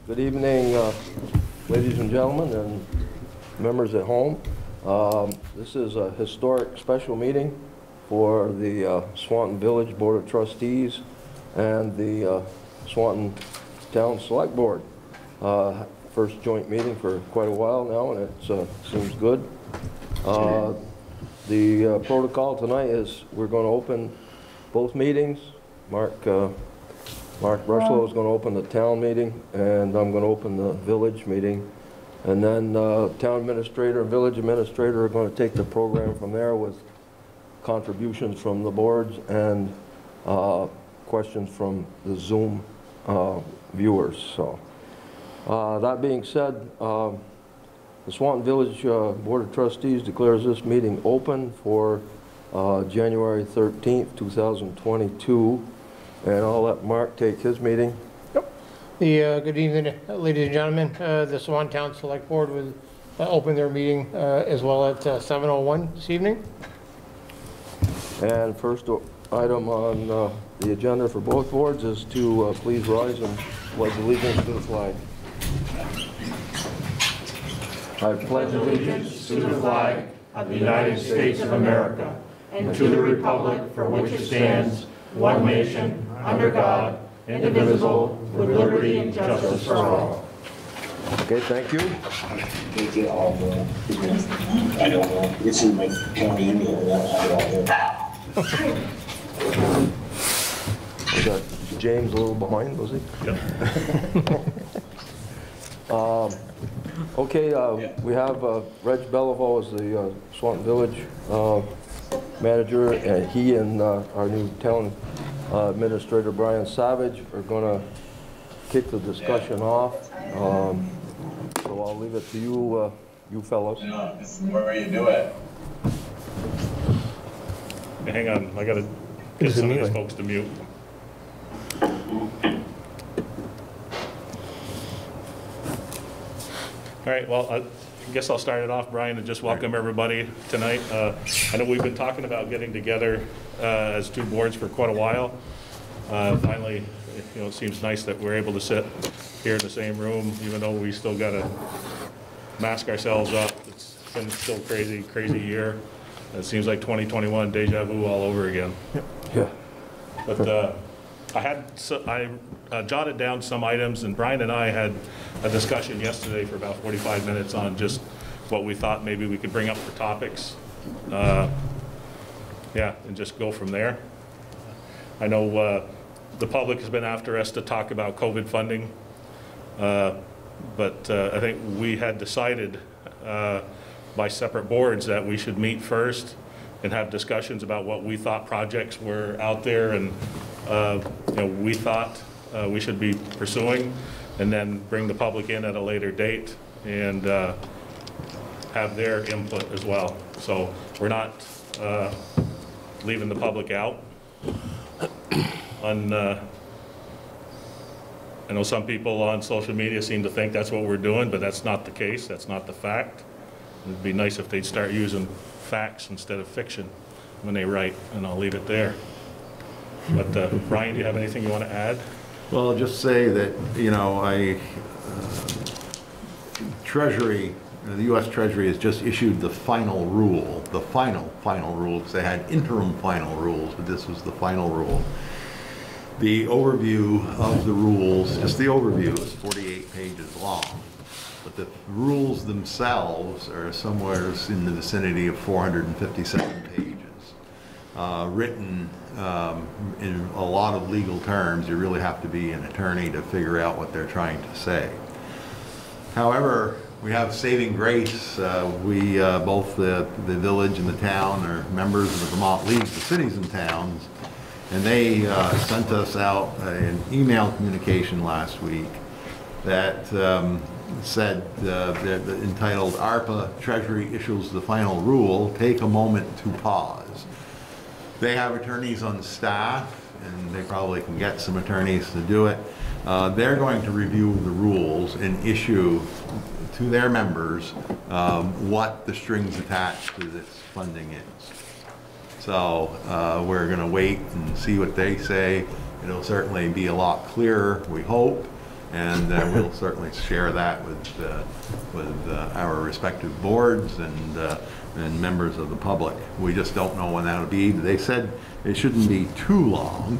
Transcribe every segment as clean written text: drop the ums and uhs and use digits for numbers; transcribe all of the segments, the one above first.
Good evening, ladies and gentlemen, and members at home. This is a historic special meeting for the Swanton Village Board of Trustees and the Swanton Town Select Board. First joint meeting for quite a while now, and it seems good. The protocol tonight is we're going to open both meetings. Mark Rushlow is going to open the town meeting, and I'm going to open the village meeting. And then town administrator and village administrator are going to take the program from there with contributions from the boards and questions from the Zoom viewers. So that being said, the Swanton Village Board of Trustees declares this meeting open for January 13th, 2022. And I'll let Mark take his meeting. Yep. Good evening, ladies and gentlemen. The Swanton Town Select Board will open their meeting as well at 7:01 this evening. And first item on the agenda for both boards is to please rise and pledge allegiance to the flag. I pledge allegiance to the flag of the United States of America and to the republic for which it stands, one nation, under God, indivisible, with liberty and justice for all. Okay, thank you. They get all the, I don't know, it's in my county email, Was that James a little behind, was he? Yep. Okay, we have Reg Beliveau as the Swanton Village manager, and he and our new town administrator Brian Savage are going to kick the discussion off. So I'll leave it to you, you fellows. No, this is where you do it. Hang on, I got to get some of these folks to mute. All right, well, I guess I'll start it off, Brian, and just welcome everybody tonight. I know we've been talking about getting together as two boards for quite a while. Finally, it seems nice that we're able to sit here in the same room, even though we still got to mask ourselves up. It's been still crazy year. It seems like 2021, deja vu all over again. Yeah. But I jotted down some items, and Brian and I had a discussion yesterday for about 45 minutes on just what we thought maybe we could bring up for topics. Yeah, and just go from there. I know the public has been after us to talk about COVID funding, but I think we had decided by separate boards that we should meet first and have discussions about what we thought projects were out there and we thought we should be pursuing, and then bring the public in at a later date and have their input as well. So we're not leaving the public out. I know some people on social media seem to think that's what we're doing, but that's not the case. That's not the fact. It'd be nice if they'd start using facts instead of fiction when they write, and I'll leave it there. But Brian, do you have anything you want to add? Well, I'll just say that, Treasury, the U.S. Treasury has just issued the final rule, the final rule, because they had interim final rules, but this was the final rule. The overview of the rules, just the overview, is 48 pages long, but the rules themselves are somewhere in the vicinity of 457 pages. Written in a lot of legal terms. You really have to be an attorney to figure out what they're trying to say. However, we have saving grace. We, both the village and the town, are members of the Vermont League of Cities and Towns, and they sent us out an email communication last week that said, entitled, ARPA Treasury Issues the Final Rule, Take a Moment to Pause. They have attorneys on staff, and they probably can get some attorneys to do it. They're going to review the rules and issue to their members what the strings attached to this funding is. So we're going to wait and see what they say. It'll certainly be a lot clearer, we hope. And we'll certainly share that with our respective boards and members of the public. We just don't know when that'll be. They said it shouldn't be too long,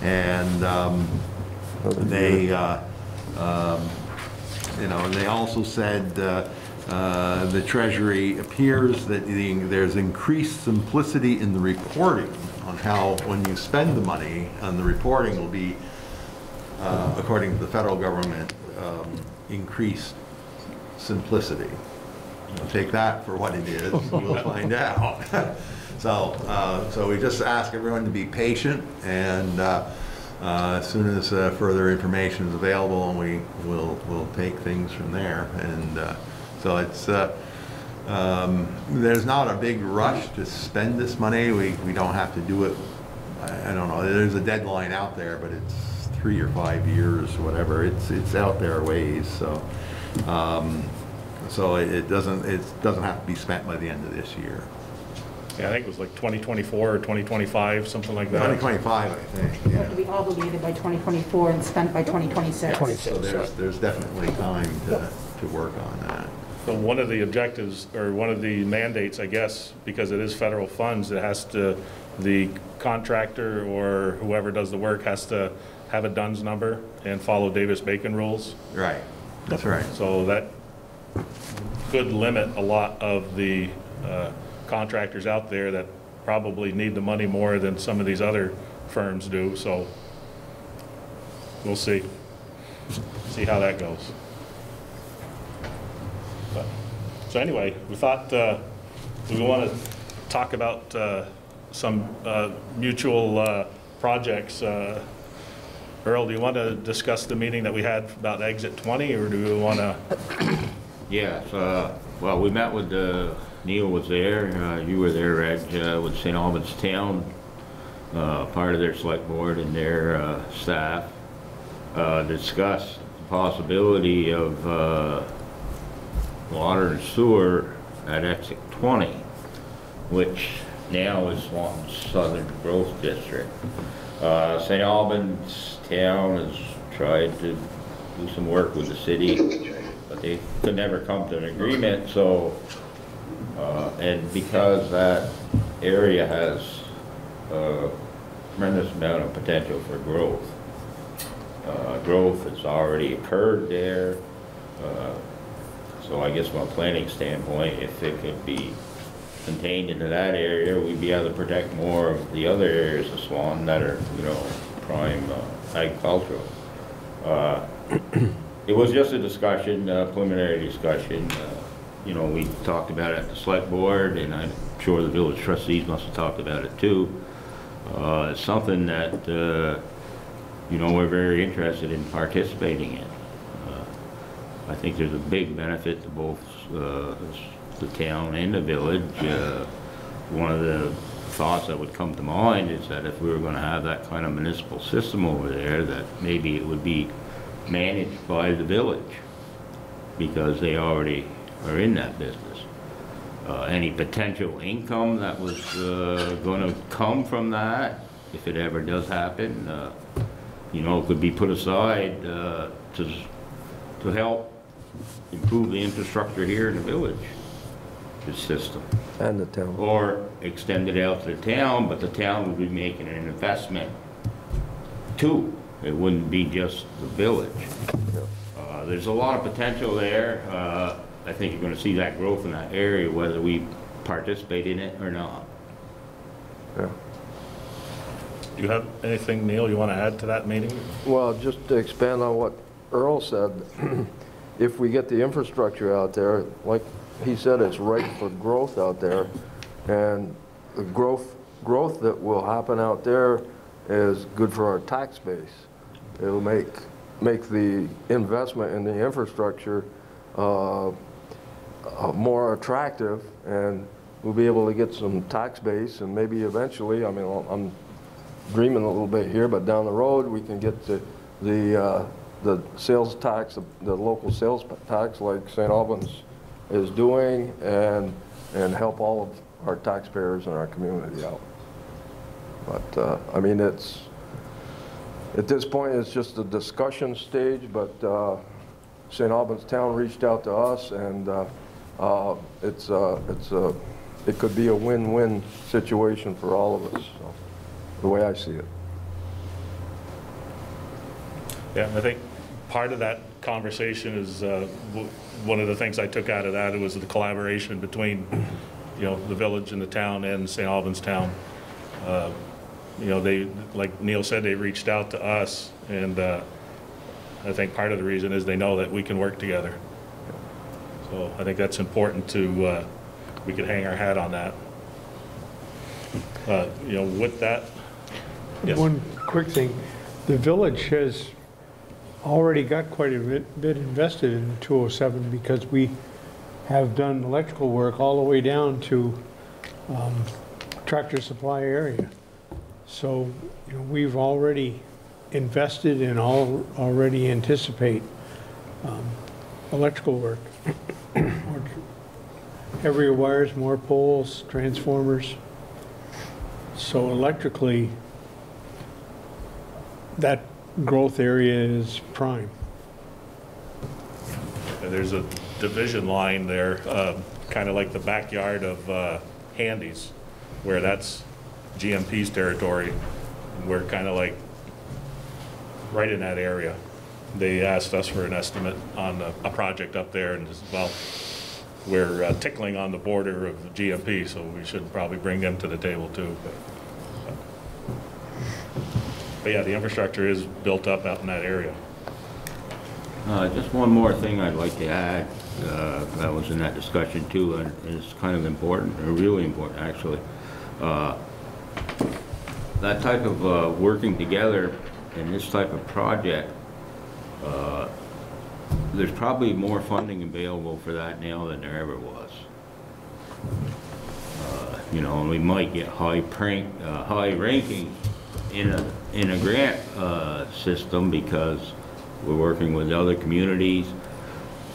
and they, you know, and they also said the Treasury appears that there's increased simplicity in the reporting on how, when you spend the money, and the reporting will be, according to the federal government, increased simplicity. We'll take that for what it is. We'll find out. So we just ask everyone to be patient, and as soon as further information is available, and we'll take things from there. And so it's there's not a big rush to spend this money. We don't have to do it. I don't know. There's a deadline out there, but it's 3 or 5 years, whatever. It's out there a ways. So so it doesn't have to be spent by the end of this year. Yeah, I think it was like 2024 or 2025, something like that. 2025, I think. You have to be obligated by 2024 and spent by 2026. So there's definitely time to work on that. So one of the objectives, or one of the mandates, I guess, because it is federal funds, it has to, the contractor or whoever does the work has to have a DUNS number and follow Davis-Bacon rules. Right, that's right. So that could limit a lot of the contractors out there that probably need the money more than some of these other firms do. So we'll see how that goes. But, so anyway, we thought we want to talk about some mutual projects. Earl, do you want to discuss the meeting that we had about Exit 20, or do we want to? Yes, well, we met with, Neil was there, you were there, Reg, with St. Albans Town, part of their select board and their staff, discussed the possibility of water and sewer at Exit 20, which now is Swanton's Southern Growth District. St. Albans Town has tried to do some work with the city, but they could never come to an agreement. So, and because that area has a tremendous amount of potential for growth, growth has already occurred there. So I guess from a planning standpoint, if it could be contained into that area, we'd be able to protect more of the other areas of Swan that are, you know, prime agricultural. It was just a discussion, preliminary discussion. You know, we talked about it at the select board, and I'm sure the village trustees must have talked about it too. It's something that, you know, we're very interested in participating in. I think there's a big benefit to both the town and the village. One of the thoughts that would come to mind is that if we were going to have that kind of municipal system over there, that maybe it would be managed by the village, because they already are in that business. Any potential income that was going to come from that, if it ever does happen, you know, could be put aside to help improve the infrastructure here in the village, the system. And the town. Or extend it out to the town, but the town would be making an investment too. It wouldn't be just the village. There's a lot of potential there. I think you're going to see that growth in that area, whether we participate in it or not. Yeah. Do you have anything, Neil, you want to add to that meeting? Well, just to expand on what Earl said, if we get the infrastructure out there, like he said, it's ripe for growth out there, and the growth that will happen out there is good for our tax base. It'll make the investment in the infrastructure more attractive, and we'll be able to get some tax base, and maybe eventually, I mean, I'm dreaming a little bit here, but down the road we can get the sales tax, the local sales tax like St. Albans is doing, and help all of our taxpayers and our community out. But I mean, At this point, it's just a discussion stage, but St. Albans Town reached out to us, and it could be a win-win situation for all of us, so, the way I see it. Yeah, I think part of that conversation is, one of the things I took out of that was the collaboration between, you know, the village and the town and St. Albans Town. You know, they, like Neil said, they reached out to us, and I think part of the reason is they know that we can work together. So I think that's important to, we could hang our hat on that. You know, with that, yes. One quick thing, the village has already got quite a bit invested in 207 because we have done electrical work all the way down to Tractor Supply area. So, you know, we've already invested and already anticipate electrical work. Heavier wires, more poles, transformers. So electrically, that growth area is prime. There's a division line there, kind of like the backyard of Handy's, where that's GMP's territory. We're kind of like right in that area. They asked us for an estimate on a project up there, and well, we're tickling on the border of GMP, so we should probably bring them to the table too. But yeah, the infrastructure is built up out in that area. Just one more thing I'd like to add, that was in that discussion too, and it's kind of important, or really important actually. That type of working together in this type of project, there's probably more funding available for that now than there ever was. You know, and we might get high ranking in a grant system because we're working with other communities.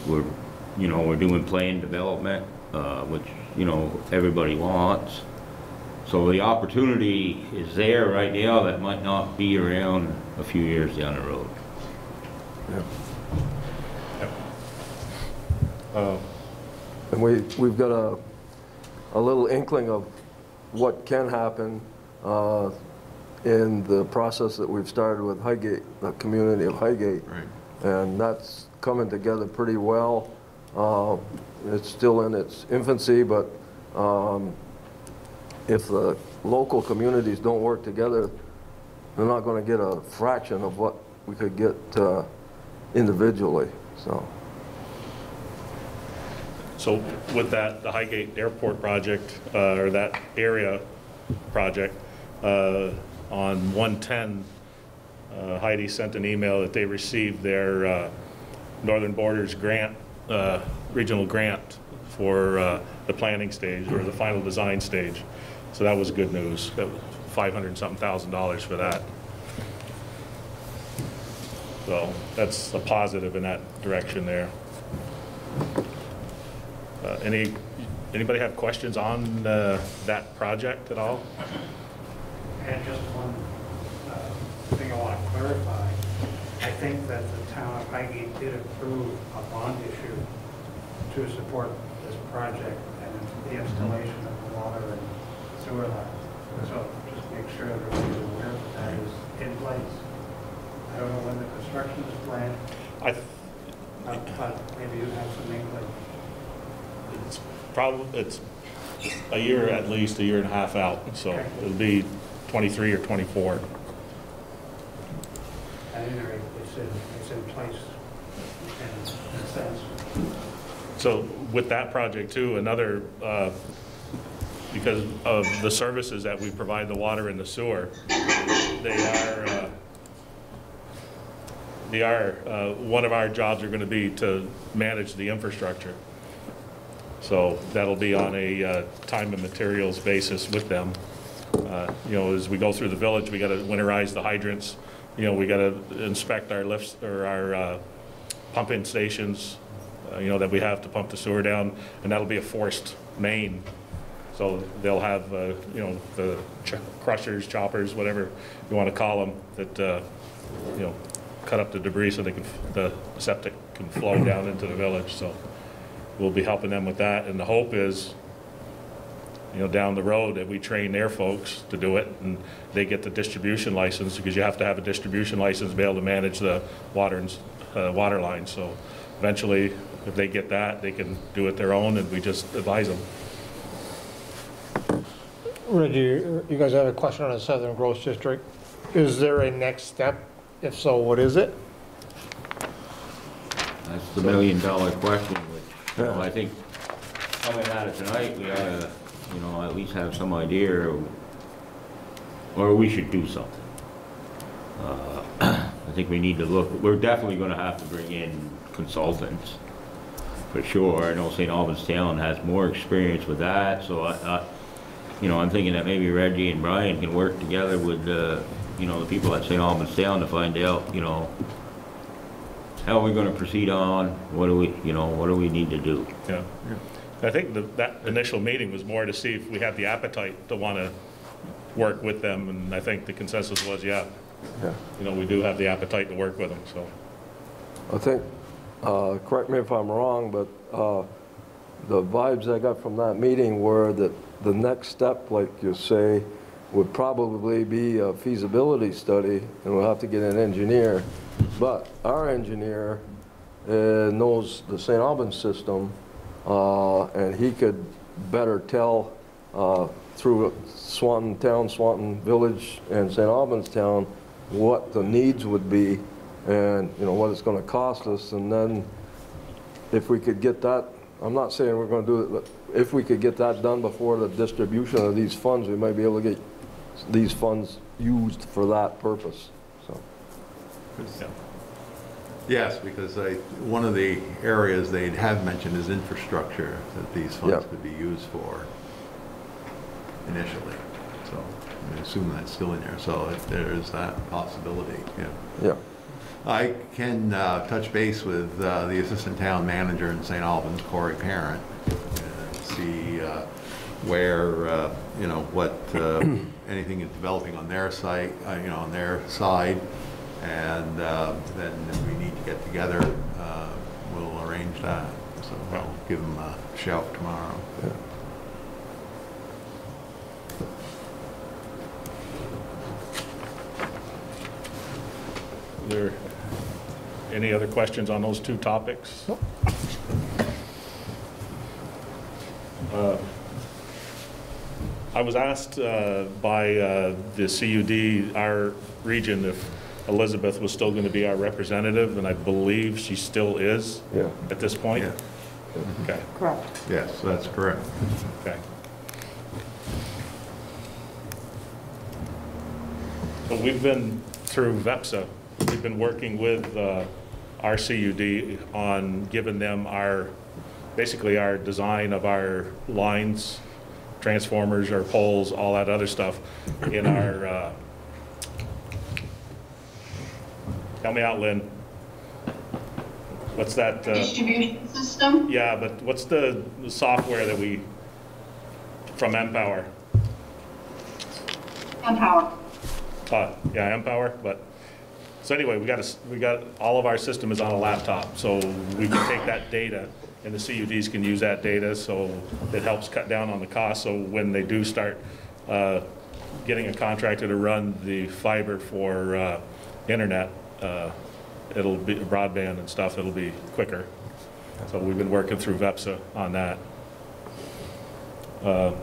We're doing plan development, which, you know, everybody wants. So the opportunity is there right now that might not be around a few years down the road. Yeah. And we've got a little inkling of what can happen in the process that we've started with Highgate, the community of Highgate. Right. And that's coming together pretty well. It's still in its infancy, but if the local communities don't work together, they're not going to get a fraction of what we could get individually. So with that, the Highgate Airport project, or that area project, on 110, Heidi sent an email that they received their Northern Borders grant, regional grant for the planning stage, or the final design stage. So that was good news. That was $500-something for that. So that's a positive in that direction there. Anybody have questions on that project at all? And just one thing I want to clarify. I think that the town of Highgate did approve a bond issue to support this project and the installation of the water and sewer line. So just make sure everybody's aware that that is in place. I don't know when the construction is planned, but maybe you have some inkling. It's a year, at least a year and a half out, so Okay. it'll be 23 or 24. At any rate, it's in place in a sense. So with that project too, another, because of the services that we provide, the water and the sewer, they are one of our jobs are going to be to manage the infrastructure. So that'll be on a time and materials basis with them. You know, as we go through the village, we got to winterize the hydrants. You know, we got to inspect our lifts or our pump-in stations, you know, that we have to pump the sewer down, and that'll be a forced main. So they'll have, you know, the crushers, choppers, whatever you want to call them, that you know, cut up the debris so the septic can flow down into the village. So we'll be helping them with that. And the hope is, you know, down the road that we train their folks to do it and they get the distribution license, because you have to have a distribution license to be able to manage the water and water lines. So eventually, if they get that, they can do it their own, and we just advise them. Reggie, you guys have a question on the Southern Growth District. Is there a next step? If so, what is it? That's the million-dollar question, which, you know, I think coming out of tonight, we ought to, you know, at least have some idea, or we should do something. I think we need to look, we're definitely gonna have to bring in consultants, for sure. I know St. Albans Town has more experience with that, so you know, I'm thinking that maybe Reggie and Brian can work together with, you know, the people at St. Albans Town to find out, you know, how are we gonna proceed on, what do we, you know, what do we need to do? Yeah. I think that initial meeting was more to see if we had the appetite to want to work with them, and I think the consensus was, yeah, you know, we do have the appetite to work with them, so. I think, correct me if I'm wrong, but the vibes I got from that meeting were that the next step, like you say, would probably be a feasibility study, and we'll have to get an engineer. But our engineer knows the St. Albans system, and he could better tell through Swanton Town, Swanton Village, and St. Albans Town what the needs would be, and you know what it's going to cost us. And then if we could get that, I'm not saying we're going to do it, but if we could get that done before the distribution of these funds, we might be able to get these funds used for that purpose. So. Yeah. Yes, because one of the areas they have mentioned is infrastructure that these funds could be used for initially. So I assume that's still in there. So if there is that possibility, yeah. I can touch base with the assistant town manager in St. Albans, Corey Parent, and see where you know what anything is developing on their site, you know, on their side. And then if we need to get together, we'll arrange that. So I'll give them a shout tomorrow. Yeah. Are there any other questions on those two topics? Nope. I was asked by the CUD, our region, if Elizabeth was still going to be our representative, and I believe she still is at this point. Yeah. Okay. Correct. Yes, that's correct. Okay. So we've been through VEPSA. We've been working with our CUD on giving them basically our design of our lines, transformers, our poles, all that other stuff in our help me out, Lynn. What's that? Distribution system? Yeah, but what's the software that we, from Empower? Empower. Yeah, Empower, but, so anyway, we got, all of our system is on a laptop, so we can take that data, and the CUDs can use that data, so it helps cut down on the cost, so when they do start getting a contractor to run the fiber for internet, it'll be broadband and stuff, it'll be quicker. So we've been working through VEPSA on that. I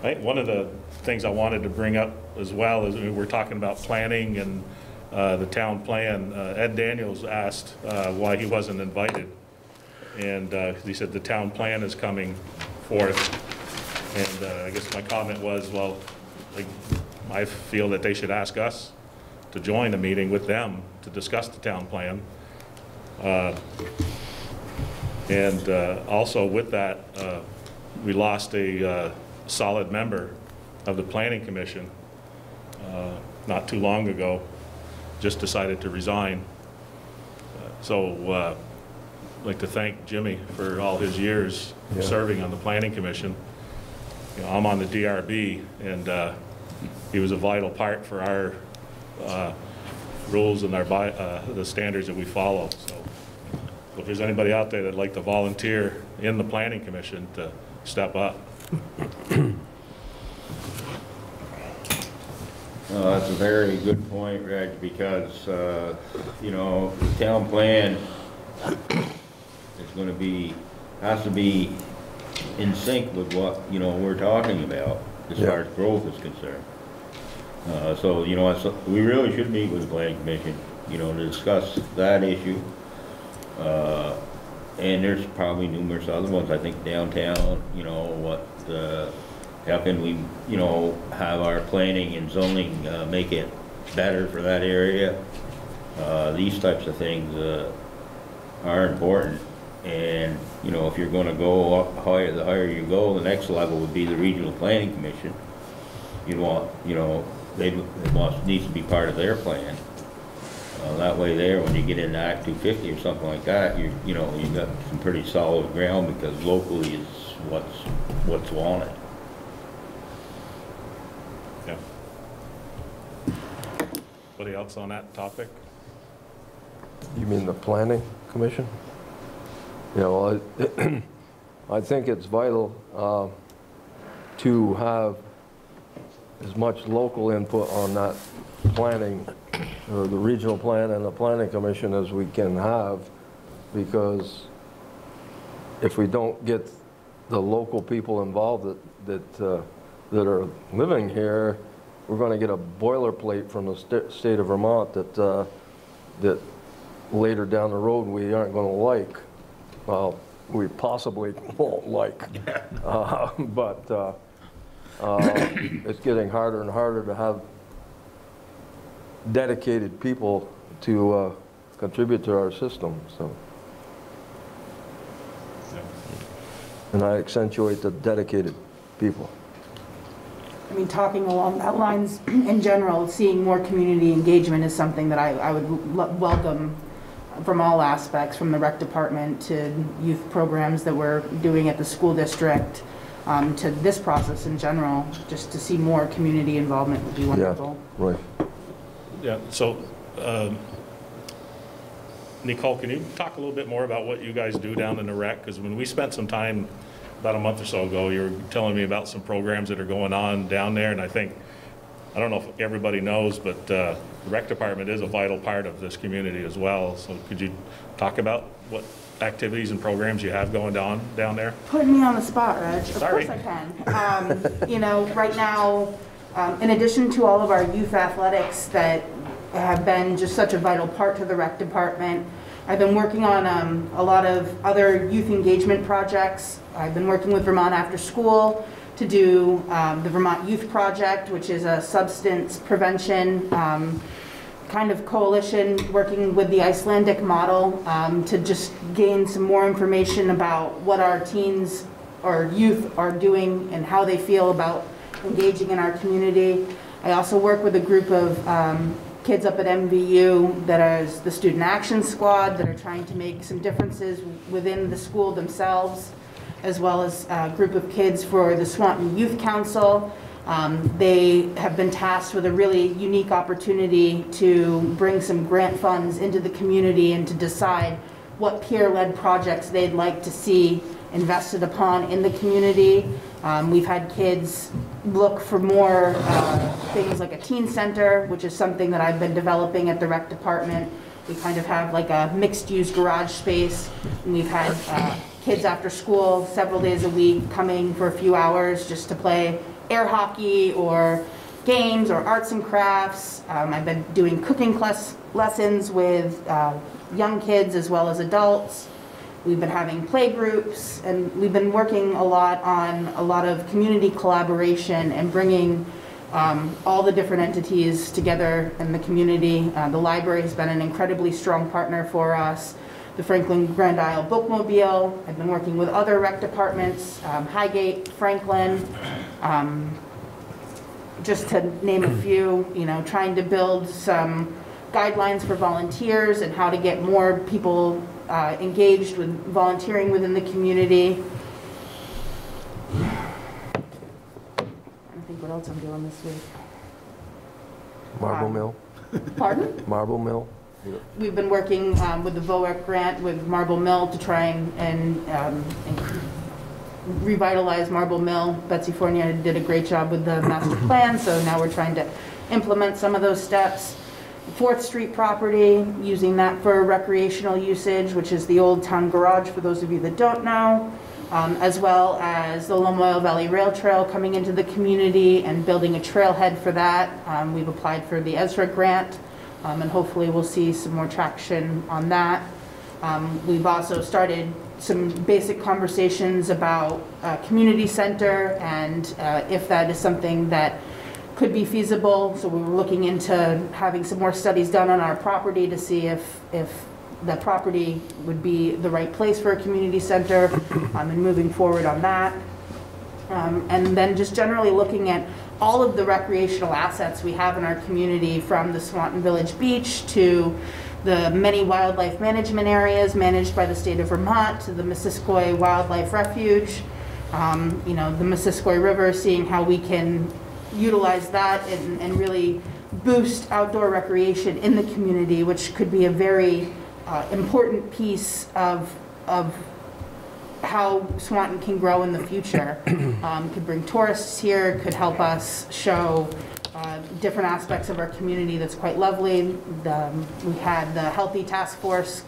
think one of the things I wanted to bring up as well is we're talking about planning and the town plan. Ed Daniels asked why he wasn't invited. And he said the town plan is coming forth. And I guess my comment was, well, like, I feel that they should ask us to join a meeting with them to discuss the town plan. And also with that, we lost a solid member of the Planning Commission not too long ago, just decided to resign. So I'd like to thank Jimmy for all his years serving on the Planning Commission. You know, I'm on the DRB, and he was a vital part for our rules and the standards that we follow. So if there's anybody out there that'd like to volunteer in the Planning Commission to step up. That's a very good point, Reg, because, you know, the town plan is going to be, has to be in sync with what, you know, we're talking about as far as growth is concerned. So, you know, we really should meet with the Planning Commission, you know, to discuss that issue. And there's probably numerous other ones, I think downtown, you know, what, how can we, you know, have our planning and zoning make it better for that area? These types of things are important. And, you know, if you're going to go up higher, the higher you go, the next level would be the Regional Planning Commission. You want, you know, needs to be part of their plan. That way there, when you get into Act 250 or something like that, you know, you've got some pretty solid ground because locally is what's wanted. Yeah. Anybody else on that topic? You mean the Planning Commission? Yeah, well, I think it's vital to have as much local input on that planning, or the regional plan and the Planning Commission as we can have, because if we don't get the local people involved that are living here, we're going to get a boilerplate from the state of Vermont that later down the road we aren't going to like. Well, we possibly won't like, but it's getting harder and harder to have dedicated people to contribute to our system. So, and I accentuate the dedicated people. I mean, talking along that lines in general, seeing more community engagement is something that I would welcome from all aspects, from the rec department to youth programs that we're doing at the school district, to this process in general. Just to see more community involvement would be wonderful. Yeah, right. Yeah, so Nicole, can you talk a little bit more about what you guys do down in the rec? Because when we spent some time about a month or so ago, you were telling me about some programs that are going on down there, and I don't know if everybody knows, but the rec department is a vital part of this community as well. So could you talk about what activities and programs you have going on down there? Putting me on the spot, Reg. Sorry. Of course I can. You know, right now, in addition to all of our youth athletics that have been just such a vital part to the rec department, I've been working on a lot of other youth engagement projects. I've been working with Vermont After School to do the Vermont Youth Project, which is a substance prevention kind of coalition working with the Icelandic model to just gain some more information about what our teens or youth are doing and how they feel about engaging in our community. I also work with a group of kids up at MVU that is the Student Action Squad that are trying to make some differences within the school themselves, as well as a group of kids for the Swanton Youth Council. They have been tasked with a really unique opportunity to bring some grant funds into the community and to decide what peer-led projects they'd like to see invested upon in the community. We've had kids look for more things like a teen center, which is something that I've been developing at the rec department. We kind of have like a mixed-use garage space, and we've had kids after school several days a week coming for a few hours just to play air hockey or games or arts and crafts. I've been doing cooking lessons with young kids as well as adults. We've been having play groups, and we've been working a lot on a lot of community collaboration and bringing all the different entities together in the community. The library has been an incredibly strong partner for us. The Franklin Grand Isle Bookmobile. I've been working with other rec departments, Highgate, Franklin, just to name a few, you know, trying to build some guidelines for volunteers and how to get more people engaged with volunteering within the community. I don't think what else I'm doing this week. Marble Mill. Pardon? Marble Mill? We've been working with the VOEC grant with Marble Mill to try and revitalize Marble Mill. Betsy Fournier did a great job with the master plan, so now we're trying to implement some of those steps. 4th Street property, using that for recreational usage, which is the old town garage for those of you that don't know, as well as the Lamoille Valley Rail Trail coming into the community and building a trailhead for that. We've applied for the Ezra grant, and hopefully we'll see some more traction on that. We've also started some basic conversations about community center and if that is something that could be feasible. So we were looking into having some more studies done on our property to see if the property would be the right place for a community center, and moving forward on that. And then just generally looking at all of the recreational assets we have in our community, from the Swanton Village Beach to the many wildlife management areas managed by the state of Vermont, to the Missisquoi Wildlife Refuge, you know, the Missisquoi River, seeing how we can utilize that and really boost outdoor recreation in the community, which could be a very important piece of how Swanton can grow in the future. Could bring tourists here, could help us show different aspects of our community that's quite lovely. We had the Healthy Task Force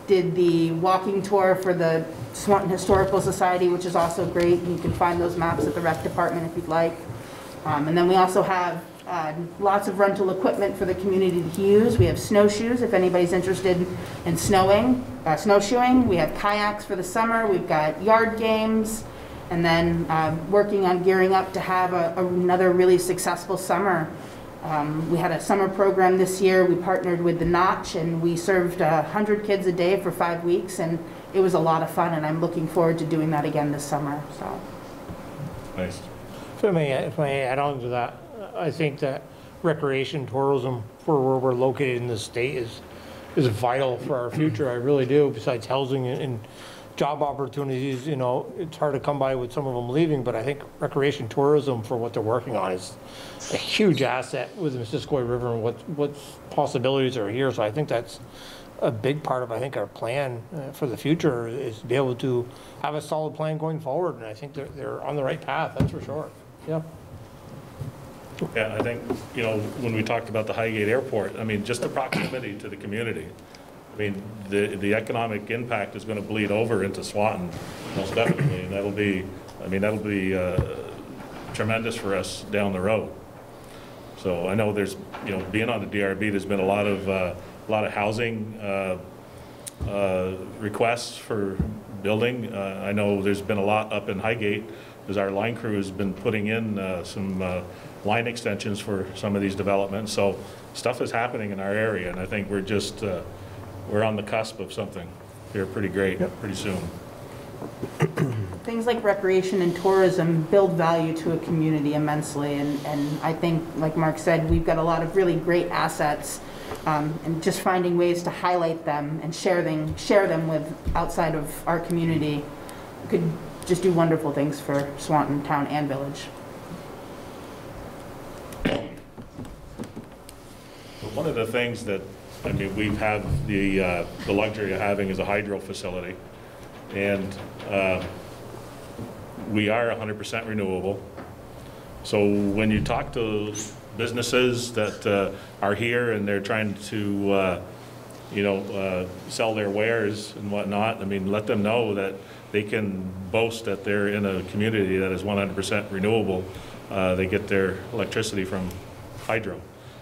did the walking tour for the Swanton Historical Society, which is also great. You can find those maps at the rec department if you'd like. And then we also have lots of rental equipment for the community to use. We have snowshoes if anybody's interested in snowshoeing. We have kayaks for the summer. We've got yard games. And then working on gearing up to have another really successful summer. We had a summer program this year. We partnered with the Notch, and we served 100 kids a day for 5 weeks, and it was a lot of fun, and I'm looking forward to doing that again this summer. So. Nice. If I may add on to that, I think that recreation tourism for where we're located in the state is vital for our future. I really do. Besides housing and job opportunities, you know, it's hard to come by with some of them leaving, but I think recreation tourism for what they're working on is a huge asset with the Missisquoi River and what possibilities are here. So I think that's a big part of, I think, our plan for the future is to be able to have a solid plan going forward. And I think they're on the right path, that's for sure. Yeah. Yeah, I think, you know, when we talked about the Highgate Airport, I mean, just the proximity to the community. I mean, the economic impact is going to bleed over into Swanton, most definitely, and that'll be, I mean, that'll be tremendous for us down the road. So I know there's, you know, being on the DRB, there's been a lot of housing requests for building. I know there's been a lot up in Highgate, as our line crew has been putting in some line extensions for some of these developments. So stuff is happening in our area, and I think we're just we're on the cusp of something here pretty great, pretty soon. Things like recreation and tourism build value to a community immensely, and I think, like Mark said, we've got a lot of really great assets, and just finding ways to highlight them and share them with outside of our community could just do wonderful things for Swanton town and village. One of the things that, I mean, we have the luxury of having is a hydro facility, and we are 100% renewable. So when you talk to businesses that are here and they're trying to, you know, sell their wares and whatnot, I mean, let them know that they can boast that they're in a community that is 100% renewable. They get their electricity from hydro.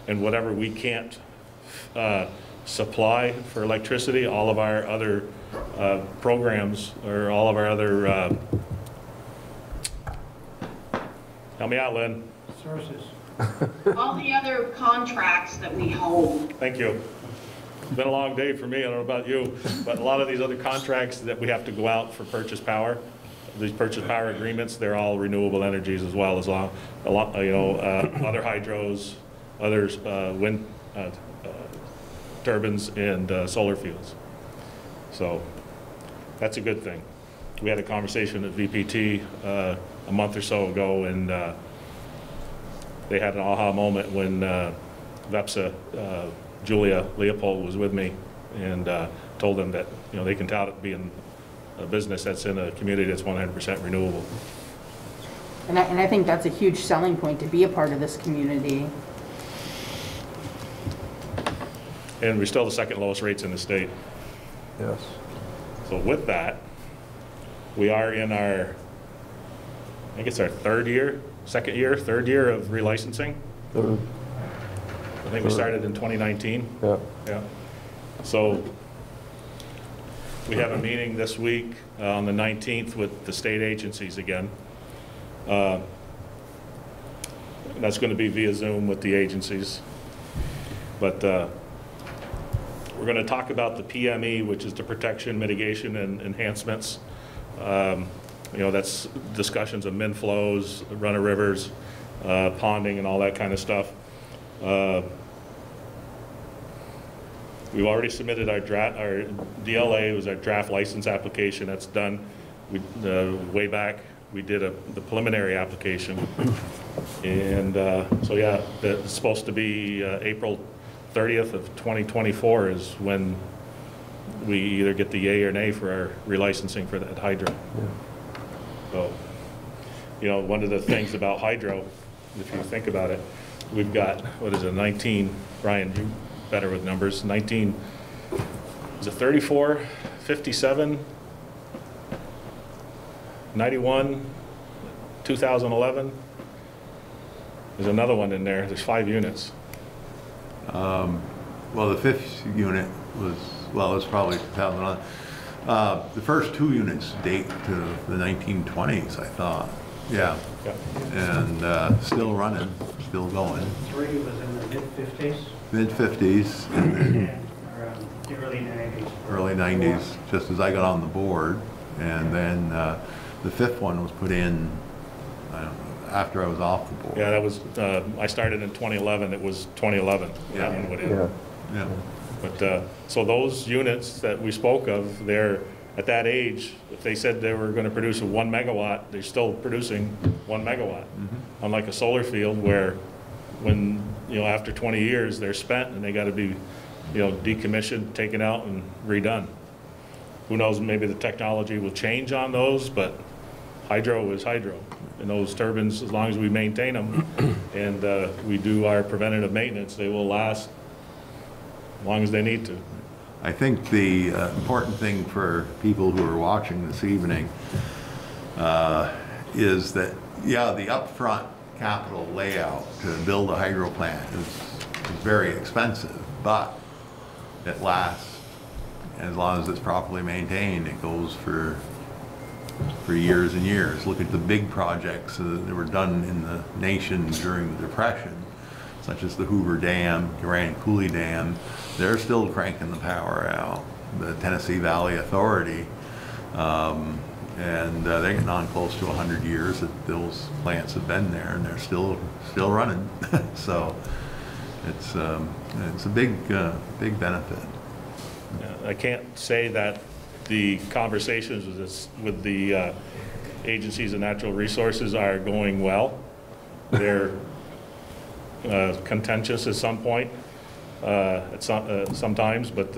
And whatever we can't supply for electricity, all of our other programs, or all of our other, help me out, Lynn. Sources. All the other contracts that we hold. Thank you. It's been a long day for me, I don't know about you, but a lot of these other contracts that we have to go out for purchase power, these purchase power agreements, they're all renewable energies as well, as long, a lot, you know, other hydros, others, wind turbines, and solar fields. So that's a good thing. We had a conversation at VPT a month or so ago, and they had an aha moment when VEPSA, Julia Leopold was with me, and told them that, you know, they can tout it being a business that's in a community that's 100% renewable. And I think that's a huge selling point, to be a part of this community. And we're still the second lowest rates in the state. Yes. So with that, we are in our, I think it's our third year of relicensing. Third. I think we started in 2019. Yeah. Yeah. So we have a meeting this week on the 19th with the state agencies again. That's going to be via Zoom with the agencies. But we're going to talk about the PME, which is the protection, mitigation, and enhancements. You know, that's discussions of min flows, run of rivers, ponding, and all that kind of stuff. We've already submitted our DLA, was our draft license application. That's done. Way back, we did the preliminary application. And so yeah, it's supposed to be April 30th of 2024 is when we either get the yay or nay for our relicensing for that hydro. Yeah. So, you know, one of the things about hydro, if you think about it, we've got, what is it, 19, Brian, you better with numbers, 19, is it 34, 57, 91, 2011? There's another one in there, there's 5 units. Well, the 5th unit was, well, it's probably 2011. The first 2 units date to the 1920s, I thought. Yeah. Yep. And still running, still going. 3 was in the mid-50s. Mid-50s. And then Around the early 90s. early 90s, just as I got on the board. And then the 5th one was put in, I don't know, after I was off the board. Yeah, that was, I started in 2011, it was 2011. Yeah. That one went in. Yeah. Yeah. But, so those units that we spoke of, they're at that age, if they said they were going to produce a 1 megawatt, they're still producing 1 megawatt. Mm-hmm. Unlike a solar field where when, you know, after 20 years, they're spent and they got to be, you know, decommissioned, taken out and redone. Who knows, maybe the technology will change on those, but hydro is hydro. And those turbines, as long as we maintain them and we do our preventative maintenance, they will last as long as they need to. I think the important thing for people who are watching this evening is that, yeah, the upfront capital layout to build a hydro plant is very expensive, but it lasts as long as it's properly maintained. It goes for years and years. Look at the big projects that were done in the nation during the Depression, such as the Hoover Dam, Grand Coulee Dam. They're still cranking the power out. The Tennessee Valley Authority, and they're getting on close to 100 years that those plants have been there, and they're still running. So it's a big benefit. Yeah, I can't say that the conversations with the agencies of natural resources are going well. They're contentious at some point, sometimes, but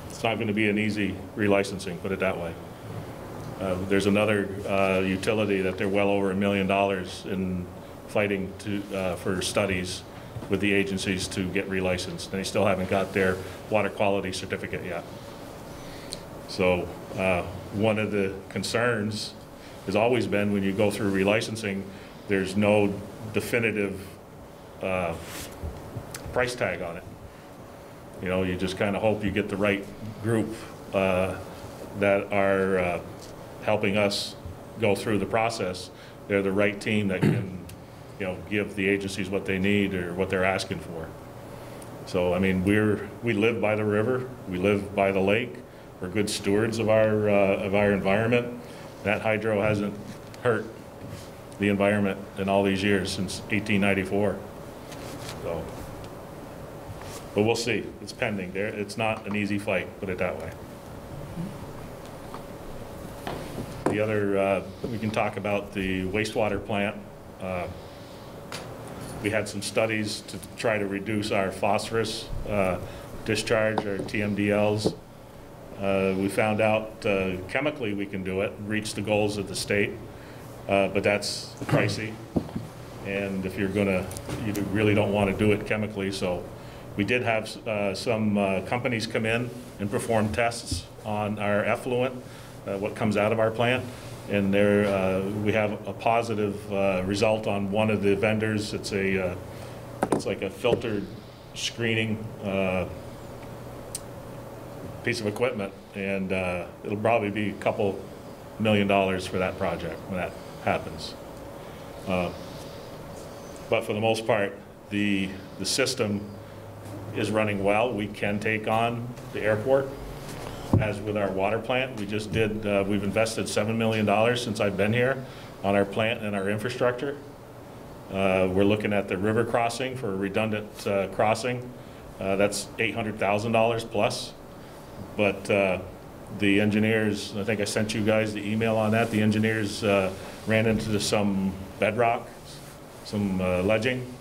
it's not going to be an easy relicensing, put it that way. There's another utility that they're well over $1 million in fighting for studies with the agencies to get relicensed. They still haven't got their water quality certificate yet. So one of the concerns has always been when you go through relicensing, there's no definitive price tag on it. You know, you just kind of hope you get the right group that are helping us go through the process. They're the right team that can, you know, give the agencies what they need or what they're asking for. So, I mean, we live by the river, we live by the lake, we're good stewards of our environment. That hydro hasn't hurt the environment in all these years since 1894. So, but we'll see. It's pending. It's not an easy fight, put it that way. The other, we can talk about the wastewater plant. We had some studies to try to reduce our phosphorus discharge, our TMDLs. We found out chemically we can do it, reach the goals of the state, but that's pricey. And if you're gonna, you really don't want to do it chemically. So we did have some companies come in and perform tests on our effluent, what comes out of our plant. And there, we have a positive result on one of the vendors. It's like a filtered screening piece of equipment, and it'll probably be a couple $1 million for that project when that happens. But for the most part, the system is running well. We can take on the airport. As with our water plant, we just did, we've invested $7 million since I've been here on our plant and our infrastructure. We're looking at the river crossing for a redundant crossing. That's $800,000 plus. But the engineers, I think I sent you guys the email on that. The engineers ran into some bedrock, some ledging.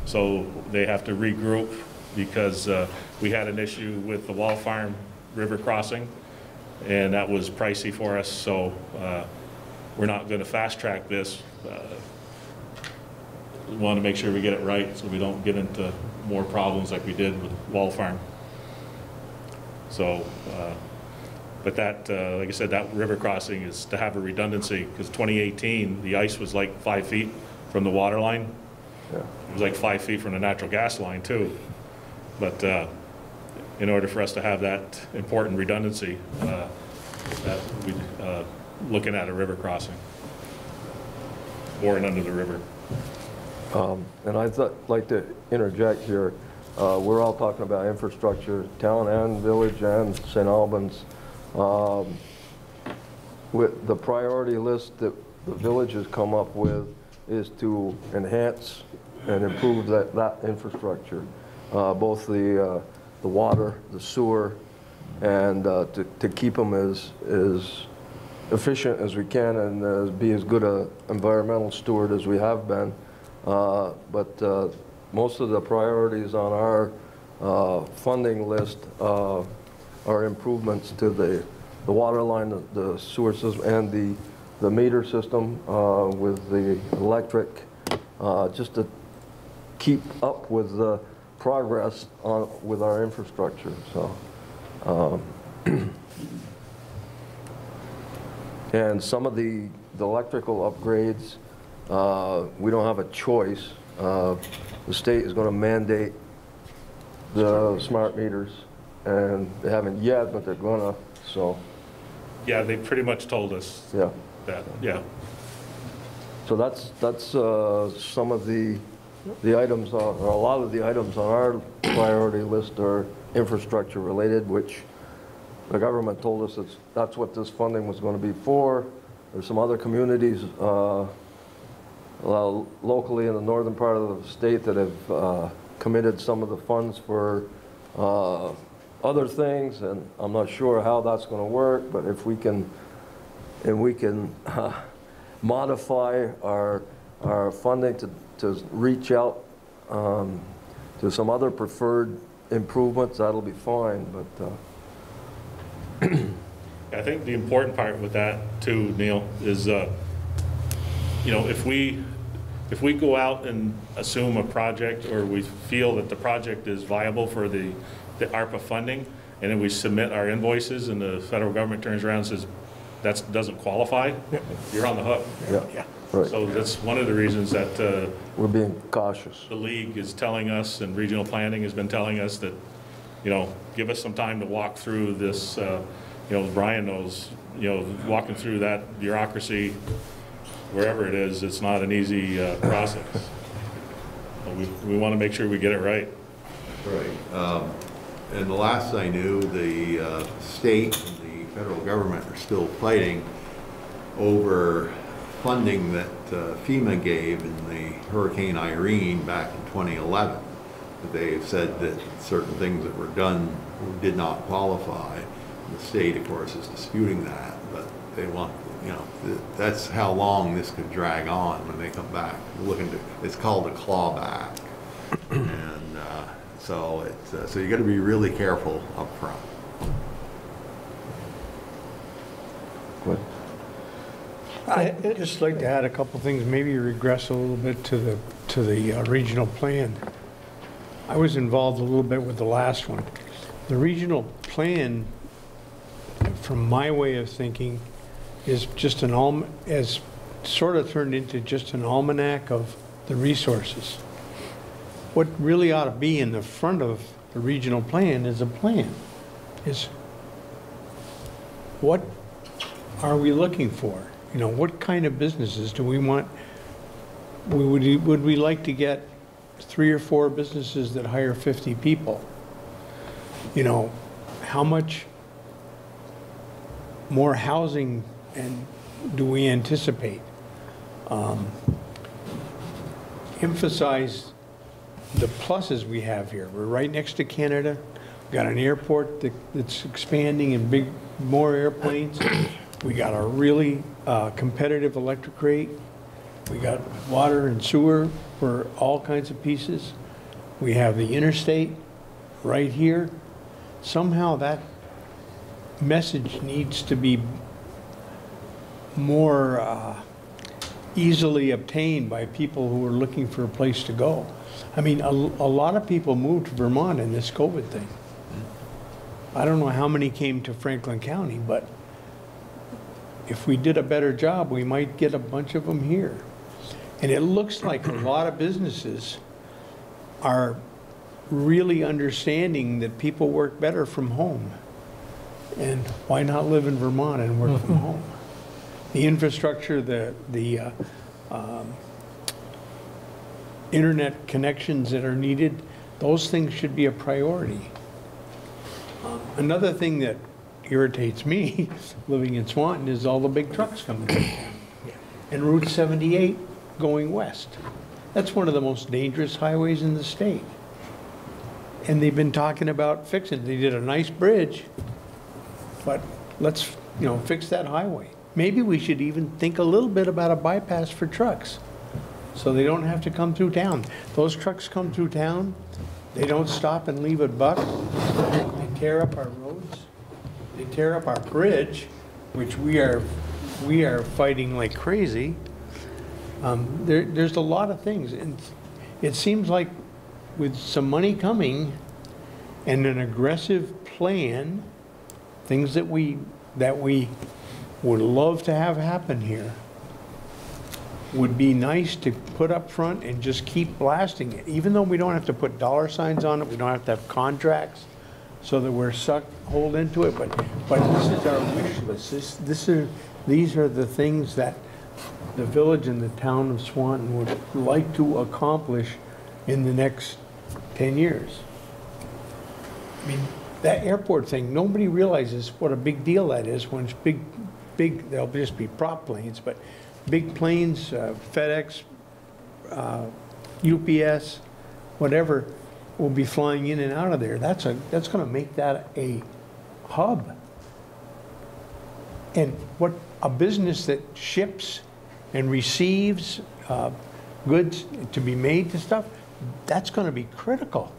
So they have to regroup because we had an issue with the Wall Farm river crossing, and that was pricey for us. So we're not going to fast track this. We want to make sure we get it right so we don't get into more problems like we did with Wall Farm. So, but that, like I said, that river crossing is to have a redundancy, because 2018, the ice was like 5 feet from the water line. Yeah. It was like 5 feet from the natural gas line too. But in order for us to have that important redundancy, that we looking at a river crossing, boring under the river. And I'd like to interject here. We're all talking about infrastructure, town and village and St. Albans. With the priority list that the village has come up with is to enhance and improve that infrastructure, both the water, the sewer, and to keep them as efficient as we can and be as good an environmental steward as we have been. But most of the priorities on our funding list are improvements to the water line, the sewer system, and the meter system with the electric, just to keep up with the progress with our infrastructure. So, and some of the electrical upgrades, we don't have a choice. The state is going to mandate the smart meters, and they haven't yet, but they're going to. So, yeah, they pretty much told us. Yeah. That. Yeah. So that's some of the items, or a lot of the items on our priority list are infrastructure related, which the government told us that's what this funding was going to be for. There's some other communities locally in the northern part of the state that have committed some of the funds for other things, and I'm not sure how that's going to work, but if we can, modify our funding to reach out to some other preferred improvements, that'll be fine. But I think the important part with that too, Neil, is you know, if we go out and assume a project, or we feel that the project is viable for the ARPA funding, and then we submit our invoices and the federal government turns around and says that doesn't qualify, you're on the hook. Yeah. Right. So that's one of the reasons that we're being cautious. The league is telling us, and regional planning has been telling us that, you know, give us some time to walk through this. You know, Brian knows, you know, walking through that bureaucracy, wherever it is, it's not an easy process. We want to make sure we get it right. Right. And the last I knew, the state and the federal government are still fighting over funding that FEMA gave in the Hurricane Irene back in 2011. They've said that certain things that were done did not qualify. The state, of course, is disputing that, but they want, you know, that's how long this could drag on when they come back. Looking to, it's called a clawback. And so it's, so you got to be really careful up front. Good. I'd just like to add a couple things, maybe regress a little bit to the regional plan. I was involved a little bit with the last one. The regional plan, from my way of thinking, is just has sort of turned into just an almanac of the resources. What really ought to be in the front of the regional plan is a plan. Is what are we looking for? You know, what kind of businesses do we want? Would we like to get 3 or 4 businesses that hire 50 people? You know, how much more housing and do we anticipate? Emphasize the pluses we have here. We're right next to Canada. We've got an airport that's expanding and more airplanes. We got a really competitive electric rate. We got water and sewer for all kinds of pieces. We have the interstate right here. Somehow that message needs to be more easily obtained by people who are looking for a place to go. I mean, a lot of people moved to Vermont in this COVID thing. I don't know how many came to Franklin County, but if we did a better job, we might get a bunch of them here. And it looks like a lot of businesses are really understanding that people work better from home. And why not live in Vermont and work from home? The infrastructure, the internet connections that are needed, those things should be a priority. Another thing that irritates me living in Swanton is all the big trucks coming in. And Route 78 going west. That's one of the most dangerous highways in the state. And they've been talking about fixing it. They did a nice bridge, but let's, you know, fix that highway. Maybe we should even think a little bit about a bypass for trucks so they don't have to come through town. Those trucks come through town, they don't stop and leave at Buck. They tear up our roads. They tear up our bridge, which we are fighting like crazy. There's a lot of things, and it seems like with some money coming and an aggressive plan, things that we would love to have happen here, would be nice to put up front and just keep blasting it. Even though we don't have to put dollar signs on it, we don't have to have contracts so that we're hold into it, but this is our wish list. These are the things that the village and the town of Swanton would like to accomplish in the next 10 years. I mean, that airport thing, nobody realizes what a big deal that is when it's big, they'll just be prop planes, but big planes, FedEx, UPS, whatever, will be flying in and out of there. That's going to make that a hub. And what a business that ships and receives goods to be made to stuff, that's going to be critical.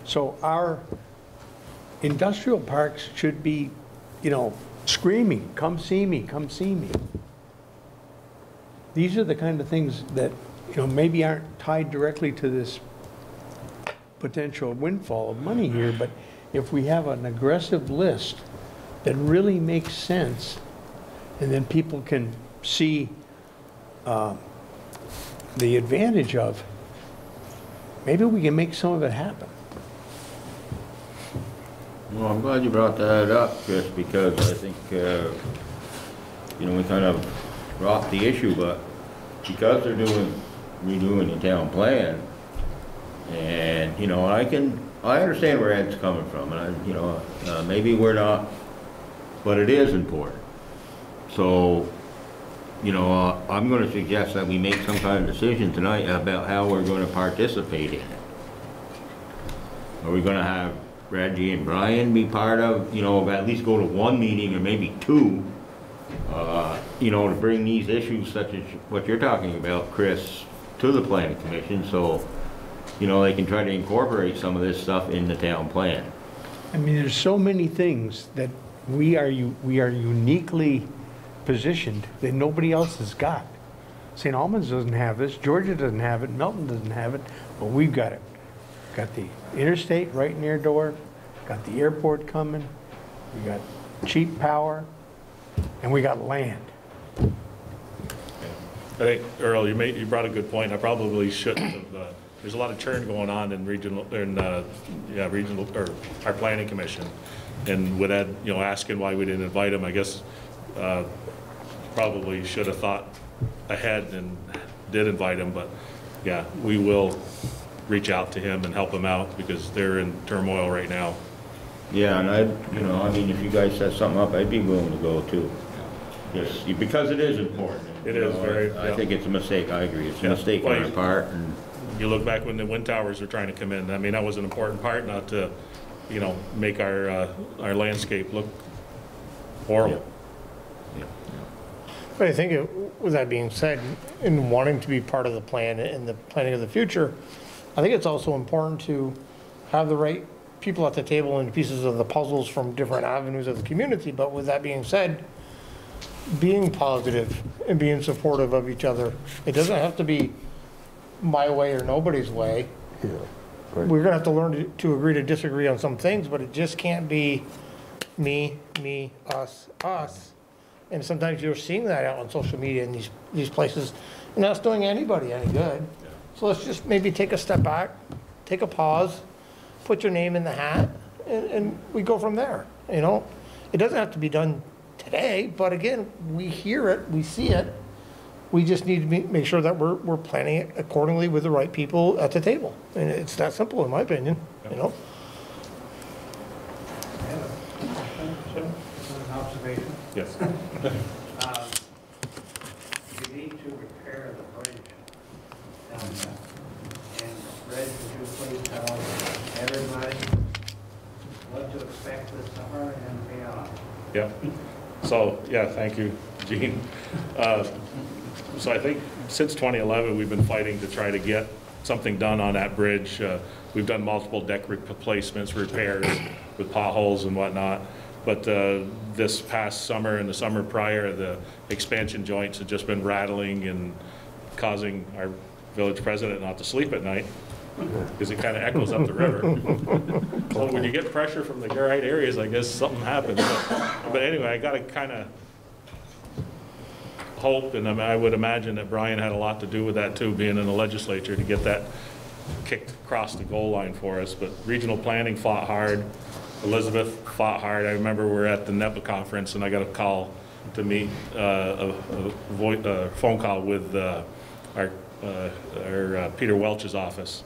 So our industrial parks should be, you know, screaming, come see me, come see me. These are the kind of things that, you know, maybe aren't tied directly to this potential windfall of money here, but if we have an aggressive list that really makes sense, and then people can see the advantage of, maybe we can make some of it happen. Well, I'm glad you brought that up, Chris, because I think, you know, we kind of dropped the issue, but because they're redoing the town plan, and, you know, I understand where Ed's coming from, and you know, maybe we're not, but it is important. So, you know, I'm going to suggest that we make some kind of decision tonight about how we're going to participate in it. Are we going to have Reggie and Brian be part of, you know, at least go to one meeting or maybe two, you know, to bring these issues such as what you're talking about, Chris, to the planning commission, so, you know, they can try to incorporate some of this stuff in the town plan. I mean, there's so many things that we are uniquely positioned that nobody else has got. St. Albans doesn't have this, Georgia doesn't have it, Milton doesn't have it, but we've got it. Got the interstate right near door, got the airport coming, we got cheap power, and we got land. I think, Earl, you brought a good point. I probably shouldn't have, there's a lot of churn going on in regional, or our planning commission. And with Ed, you know, asking why we didn't invite him, I guess, probably should have thought ahead and did invite him, but yeah, we will reach out to him and help him out because they're in turmoil right now. Yeah, and you know, I mean, if you guys set something up, I'd be willing to go too. Yes, because it is important. It is very. I think it's a mistake. I agree. It's a mistake on our part. And you look back when the wind towers were trying to come in. I mean, that was an important part, not to, you know, make our landscape look horrible. Yeah. But I think, with that being said, in wanting to be part of the plan and the planning of the future, I think it's also important to have the right people at the table and pieces of the puzzles from different avenues of the community. But with that being said, being positive and being supportive of each other. It doesn't have to be my way or nobody's way. Yeah, right. We're gonna have to learn to agree to disagree on some things, but it just can't be me, us. And sometimes you're seeing that out on social media in these places, and that's doing anybody any good. So let's just maybe take a step back, take a pause, put your name in the hat, and we go from there, you know? It doesn't have to be done today, but again, we hear it, we see it. We just need to make sure that we're planning it accordingly with the right people at the table. And it's that simple, in my opinion, you know? An observation. Yes. You need to repair the bridge down there. And Red, would you please tell everybody what to expect this summer and beyond? Yep. So, yeah, thank you, Gene. So I think since 2011, we've been fighting to try to get something done on that bridge. We've done multiple deck replacements, repairs with potholes and whatnot. But this past summer and the summer prior, the expansion joints have just been rattling and causing our village president not to sleep at night because it kind of echoes up the river. So when you get pressure from the right areas, I guess something happens. But anyway, I got to kind of hope, and I would imagine that Brian had a lot to do with that too, being in the legislature, to get that kicked across the goal line for us. But regional planning fought hard. Elizabeth fought hard. I remember we were at the NEPA conference and I got a call to meet, a phone call with our Peter Welch's office.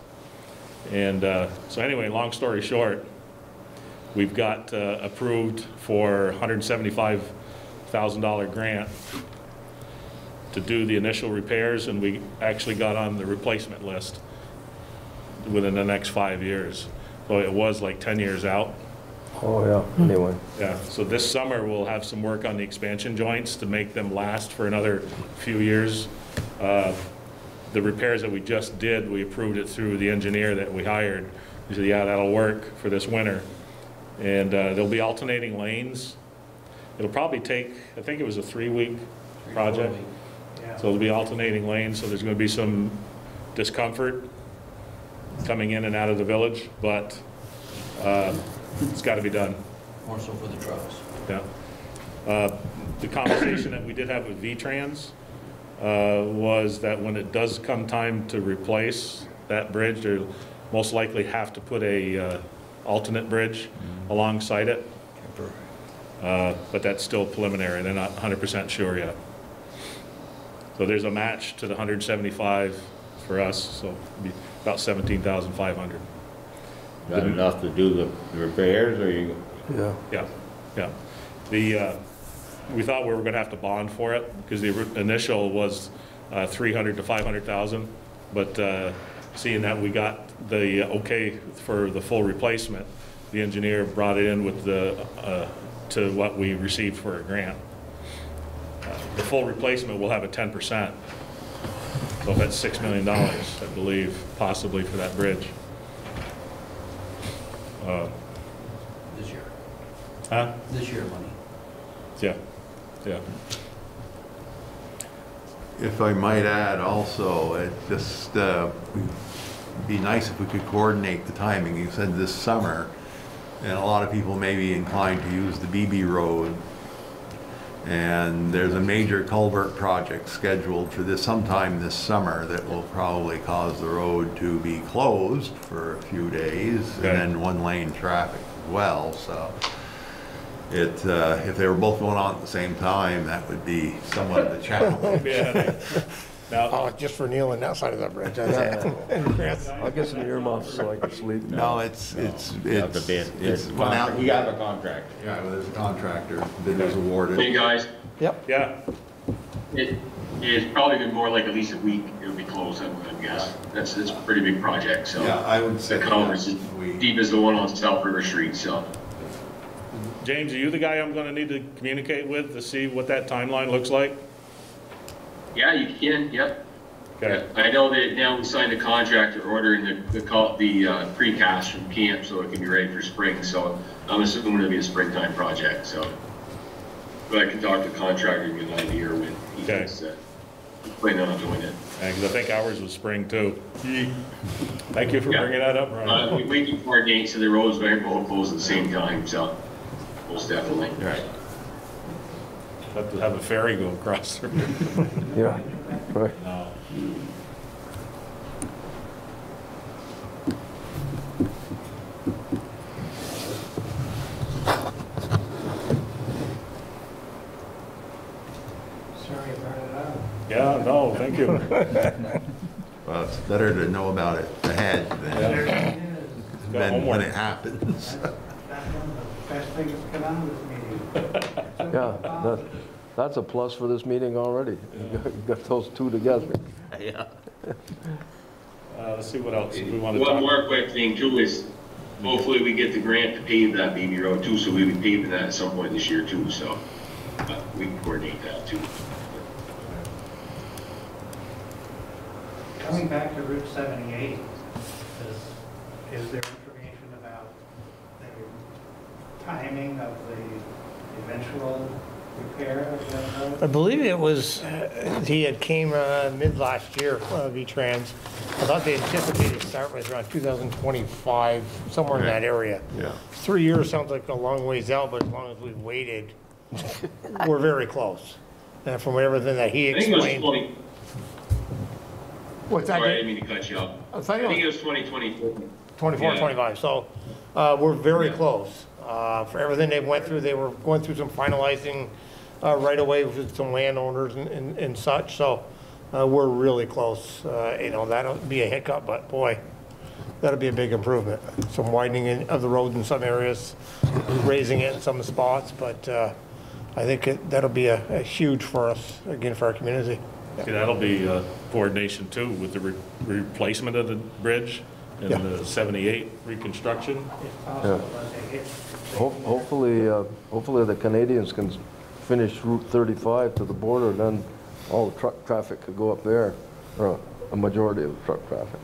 And so anyway, long story short, we've got approved for $175,000 grant to do the initial repairs, and we actually got on the replacement list within the next 5 years. So it was like 10 years out. Oh, yeah, anyway. Yeah, so this summer we'll have some work on the expansion joints to make them last for another few years. The repairs that we just did, we approved it through the engineer that we hired. He said, yeah, that'll work for this winter. And there'll be alternating lanes. It'll probably take, I think it was a 3-week project. Yeah. So it'll be alternating lanes, so there's going to be some discomfort coming in and out of the village, but it's got to be done. More so for the trucks. Yeah. The conversation that we did have with V-Trans was that when it does come time to replace that bridge, they'll most likely have to put a alternate bridge alongside it. But that's still preliminary. They're not 100% sure yet. So there's a match to the 175 for us, so it'll be about 17,500. Got enough to do the repairs, or you? Yeah. The we thought we were going to have to bond for it because the initial was 300 to 500,000, but seeing that we got the okay for the full replacement, the engineer brought it in with the to what we received for a grant. The full replacement will have a 10%. So that's $6 million, I believe, possibly for that bridge. This year. Huh? This year money. Yeah, yeah. If I might add also, it just would be nice if we could coordinate the timing. You said this summer, and a lot of people may be inclined to use the BB Road. And there's a major culvert project scheduled for this sometime this summer that will probably cause the road to be closed for a few days, Okay. and then one-lane traffic as well. So if they were both going on at the same time, that would be somewhat of a challenge. Yeah. Now, Oh, just for Neil and that side of that bridge, that's it. And Chris. I'll get some earmuffs so I can sleep. No, it's The bid. well, now, We got a contract. yeah, well, there's a contractor, bid was awarded. Hey, guys, Yep. yeah, it's probably been more like at least a week, it'll be closed, I would guess. That's a pretty big project, so. Yeah, I would say The culvert's as deep as the one on South River Street, so. James, are you the guy I'm gonna need to communicate with to see what that timeline looks like? Yeah, you can, yep. Okay, I know that now we signed a contract, or ordering the precast from camp so it can be ready for spring, so I'm assuming it'll be a springtime project, so. But I can talk to the contractor and get an idea when he Okay. thinks that, planning on doing it. because I think ours was spring too. Thank you for Yeah. bringing that up, Brian. We can coordinate so the roads are both closed at the same time, so most definitely. Right. Have to have a ferry go across there. Yeah, right. No. Sorry about it out. Yeah, no, thank you. Well, it's better to know about it ahead than when homework. it happens. That's one of the best things that's come out of this meeting. Yeah, that's a plus for this meeting already. You got those two together. Yeah. Let's see what else we want to One talk. more quick thing too is, hopefully we get the grant to pave that BB road too, so we'll be paving that at some point this year too, so we can coordinate that too. Coming back to Route 78, is there information about the timing of the eventual repair of that road? I believe it was, he had came mid last year, V-Trans. I thought they anticipated start with around 2025, somewhere in that area. Yeah. 3 years sounds like a long ways out, but as long as we've waited, we're very close. And from everything that he I think it was explained. 20, What's that? sorry, I didn't mean to cut you off. I I thought it think it was was 2024. 24, Yeah. 25, so we're very Yeah. close. For everything they went through, they were going through some finalizing right away with some landowners and such, so we're really close. You know, that'll be a hiccup, but boy, that'll be a big improvement. Some widening of the road in some areas, raising it in some spots, but I think that'll be a huge for us, again, for our community. See, that'll be coordination too with the replacement of the bridge and Yeah. the 78 reconstruction. If possible, they hit. Hopefully the Canadians can finish Route 35 to the border, then all the truck traffic could go up there, or a majority of the truck traffic.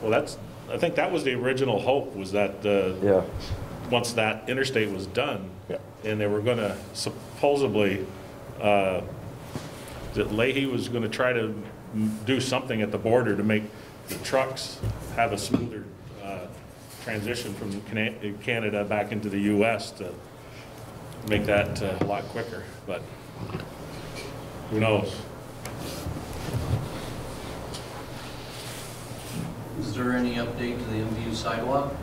Well, I think that was the original hope, was that Yeah, once that interstate was done, Yeah. and they were going to supposedly, that Leahy was going to try to do something at the border to make the trucks have a smoother transition from Canada back into the US to make that a lot quicker, but who knows? Is there any update to the Mvu Sidewalk?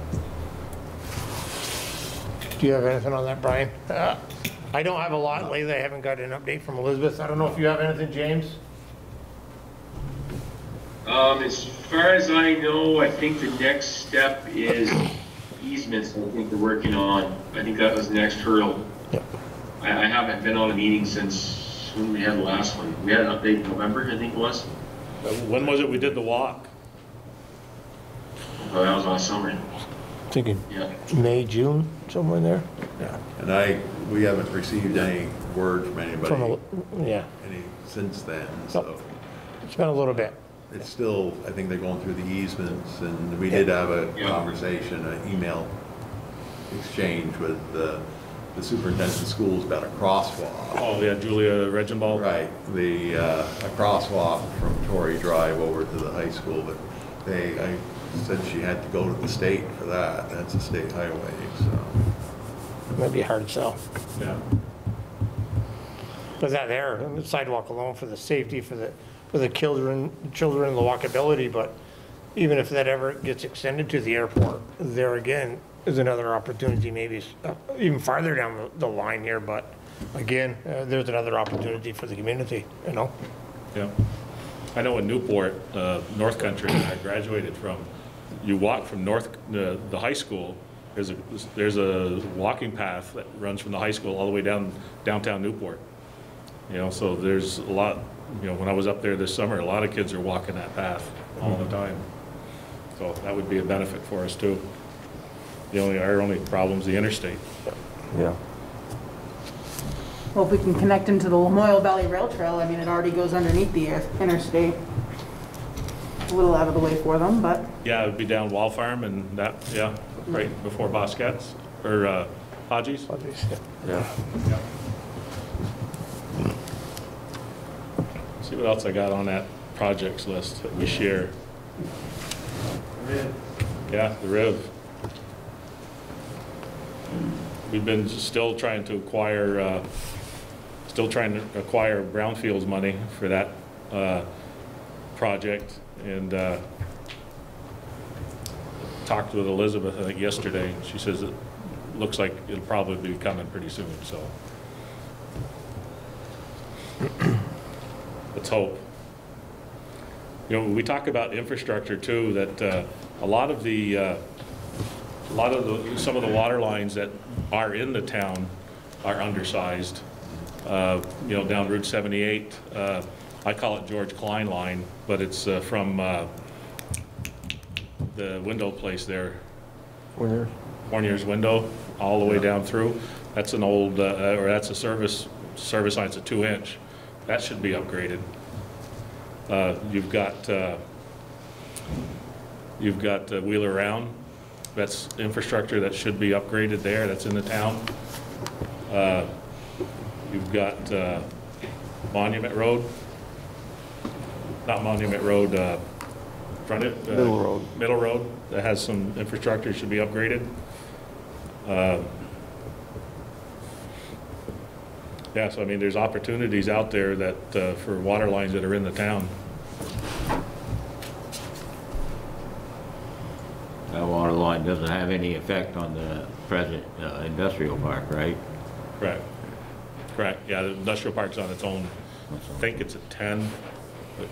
Do you have anything on that, Brian? I don't have a lot lately. I haven't got an update from Elizabeth. I don't know if you have anything, James? As far as I know, I think the next step is easements. I think they're working on. I think that was the next hurdle. Yep. I haven't been on a meeting since when we had the last one. We had an update in November, I think it was. When was it we did the walk? Oh, that was last summer. Thinking Yeah. May, June, somewhere in there? Yeah. And we haven't received any word from anybody Yeah, since then, so. it's been a little bit. It's still, I think they're going through the easements, and we did have a conversation, an email exchange with the superintendent of schools about a crosswalk. Oh, yeah, Julia Regenbald? Right, a crosswalk from Torrey Drive over to the high school, but I said she had to go to the state for that. That's a state highway, so. It might be a hard sell. Yeah. But that there, the sidewalk alone for the safety, for the children, the walkability, but even if that ever gets extended to the airport, there again is another opportunity, maybe even farther down the line here, but again, there's another opportunity for the community, you know? Yeah. I know in Newport, North Country, I graduated from, you walk from the high school, there's a walking path that runs from the high school all the way down downtown Newport. You know, so there's a lot, you know, when I was up there this summer, a lot of kids are walking that path all the time. So that would be a benefit for us too. Our only problem's the interstate. Yeah. Well, if we can connect them to the Lamoille Valley Rail Trail, I mean, it already goes underneath the interstate. A little out of the way for them, but. Yeah, it would be down Wall Farm and that, yeah, right before Bosquet's, or Haji's. Yeah. See what else I got on that projects list that we share. Yeah, the Riv. We've been still trying to acquire brownfields money for that project, and talked with Elizabeth, I think, yesterday. She says it looks like it'll probably be coming pretty soon, so let's hope. You know, we talk about infrastructure too, that some of the water lines that are in the town are undersized. You know, down Route 78, I call it George Klein line, but it's from the window place there. Fournier's window, all the way down through. That's an old, or that's a service line, it's a 2-inch. That should be upgraded. You've got Wheeler Round. That's infrastructure that should be upgraded there. That's in the town. You've got Monument Road. Not Monument Road, Middle Road. Middle Road, that has some infrastructure, should be upgraded. Yeah, so I mean, there's opportunities out there that for water lines that are in the town. That water line doesn't have any effect on the present industrial park, right? Correct. Correct. Yeah, the industrial park's on its own. I think it's a 10, but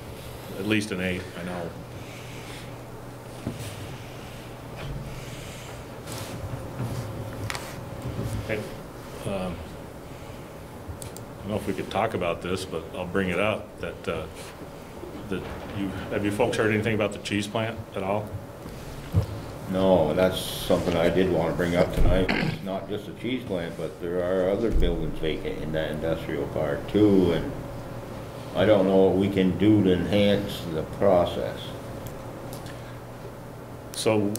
at least an 8, I know. Okay. I don't know if we could talk about this, but I'll bring it up, that have you folks heard anything about the cheese plant at all? No, that's something I did want to bring up tonight. It's not just a cheese plant, but there are other buildings vacant in that industrial park too, and I don't know what we can do to enhance the process. So,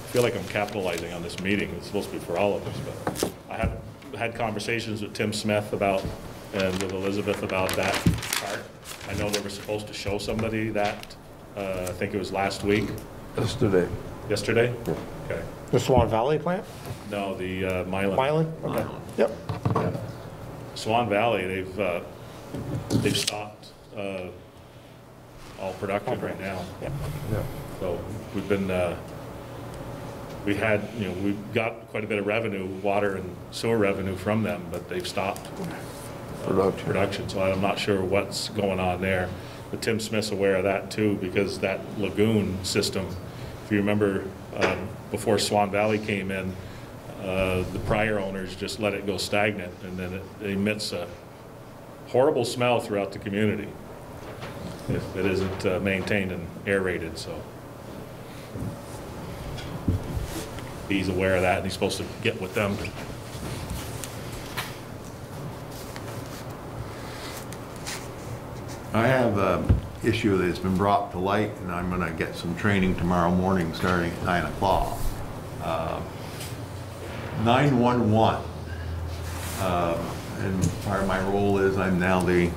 I feel like I'm capitalizing on this meeting. It's supposed to be for all of us, but I have had conversations with Tim Smith about, and with Elizabeth about that part. I know they were supposed to show somebody that, I think it was last week. Yesterday. Yesterday? Yeah. Okay. The Swan Valley plant? No, the Milan. Milan? Okay. Yep. Yeah. Swan Valley, they've stopped all production right now. Yeah. Yeah. So we've been, we got quite a bit of revenue, water and sewer revenue from them, but they've stopped production. So I'm not sure what's going on there. But Tim Smith's aware of that too, because that lagoon system, if you remember, before Swan Valley came in, the prior owners just let it go stagnant, and then it emits a horrible smell throughout the community if it isn't maintained and aerated. So he's aware of that, and he's supposed to get with them I have an issue that's been brought to light, and I'm going to get some training tomorrow morning starting at 9 o'clock. 911. And part of my role is I'm now the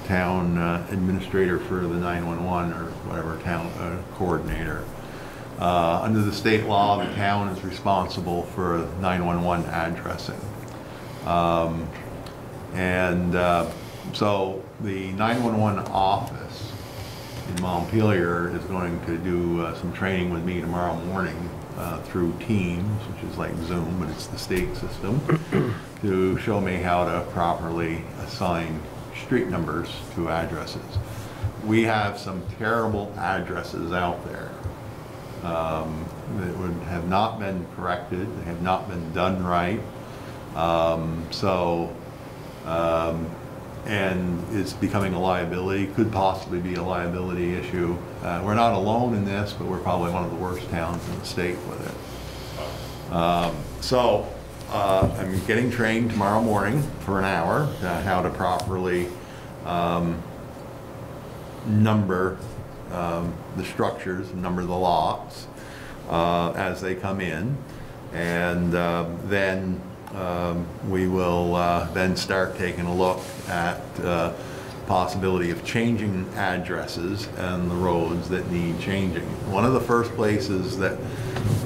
town administrator for the 911 or whatever, town coordinator. Under the state law, the town is responsible for 911 addressing. So the 911 office in Montpelier is going to do some training with me tomorrow morning through Teams, which is like Zoom, but it's the state system, to show me how to properly assign street numbers to addresses. We have some terrible addresses out there that would have not been corrected, they have not been done right. And it's becoming a liability, could possibly be a liability issue. We're not alone in this, but we're probably one of the worst towns in the state with it. I'm getting trained tomorrow morning for an hour how to properly number the structures, number the lots as they come in, and then we will then start taking a look at possibility of changing addresses and the roads that need changing. One of the first places that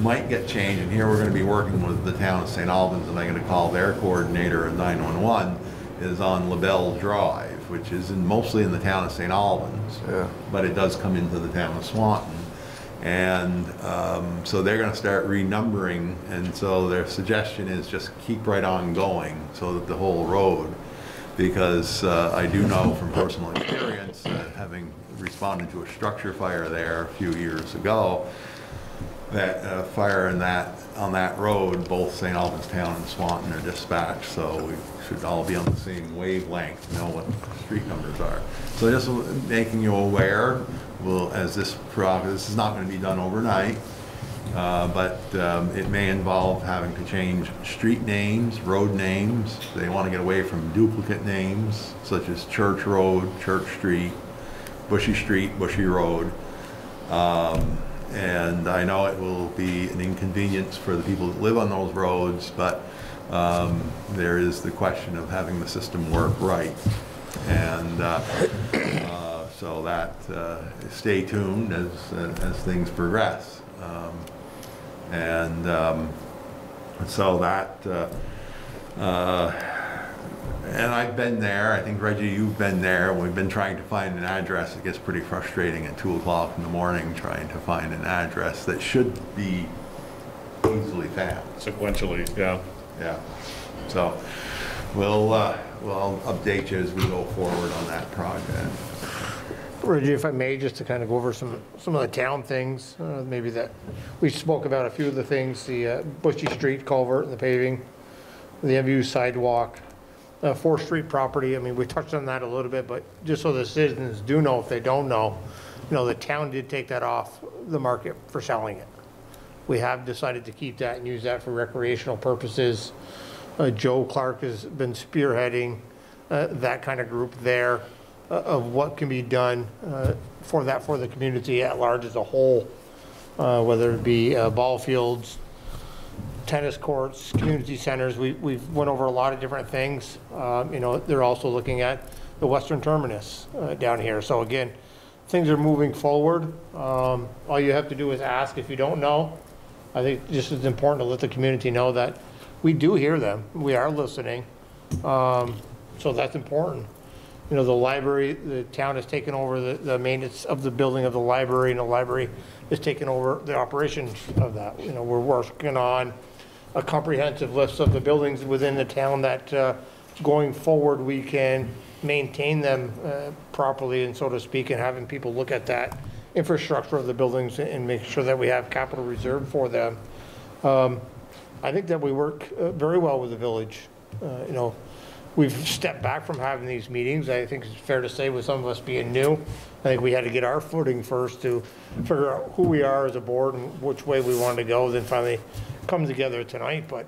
might get changed, and here we're going to be working with the town of St. Albans, and I'm going to call their coordinator at 911, is on LaBelle Drive, which is mostly in the town of St. Albans, but it does come into the town of Swanton. And so they're going to start renumbering, and so their suggestion is just keep right on going so that the whole road, because I do know from personal experience, having responded to a structure fire there a few years ago, that fire on that road, both St. Albans Town and Swanton are dispatched, so we should all be on the same wavelength, know what street numbers are. So just making you aware. As this is not going to be done overnight, but it may involve having to change street names, road names. They want to get away from duplicate names, such as Church Road, Church Street, Bushy Road. And I know it will be an inconvenience for the people that live on those roads, but there is the question of having the system work right. And so that stay tuned as things progress, so that and I've been there. I think Reggie, you've been there. We've been trying to find an address. It gets pretty frustrating at 2 o'clock in the morning trying to find an address that should be easily found. Sequentially, yeah. Yeah. So we'll update you as we go forward on that project. Reggie, if I may, just to kind of go over some of the town things, maybe that we spoke about a few of the things, the Bushy Street culvert and the paving, the Mvu Sidewalk, 4th Street property. I mean, we touched on that a little bit, but just so the citizens do know, if they don't know, the town did take that off the market for selling it. We have decided to keep that and use that for recreational purposes. Joe Clark has been spearheading that kind of group there. Of what can be done for the community at large as a whole, whether it be ball fields, tennis courts, community centers. We've went over a lot of different things. They're also looking at the western terminus down here. So again, things are moving forward. All you have to do is ask if you don't know. I think just as important to let the community know that we do hear them. We are listening. So that's important. The library, the town has taken over the maintenance of the building of the library, and the library has taken over the operations of that. We're working on a comprehensive list of the buildings within the town that going forward we can maintain them properly, and so to speak, and having people look at that infrastructure of the buildings and make sure that we have capital reserved for them. I think that we work very well with the village. We've stepped back from having these meetings. I think it's fair to say, with some of us being new, I think we had to get our footing first to figure out who we are as a board and which way we wanted to go, then finally come together tonight. But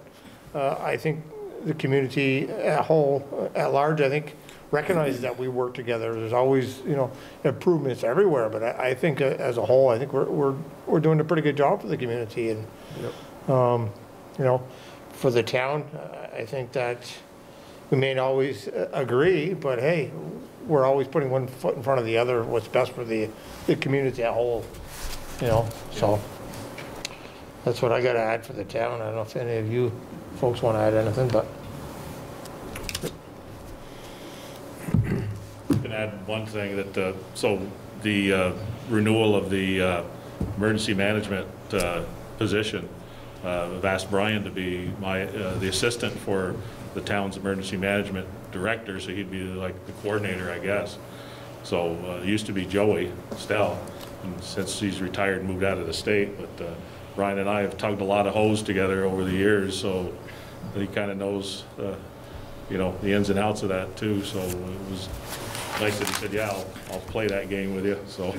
I think the community at large, I think recognizes that we work together. There's always, you know, improvements everywhere, but I think as a whole, I think we're doing a pretty good job for the community. And, you know, for the town, I think that we may not always agree, but hey, we're always putting one foot in front of the other, what's best for the community as a whole, you know, so that's what I got to add for the town. I don't know if any of you folks want to add anything, but. I can add one thing that, so the renewal of the emergency management position, I've asked Brian to be the assistant for the town's emergency management director, so he'd be like the coordinator, I guess. So it used to be Joey Stell, and since he's retired and moved out of the state, but Brian and I have tugged a lot of hose together over the years, so he kind of knows, you know, the ins and outs of that too. So it was nice that he said, yeah, I'll play that game with you. So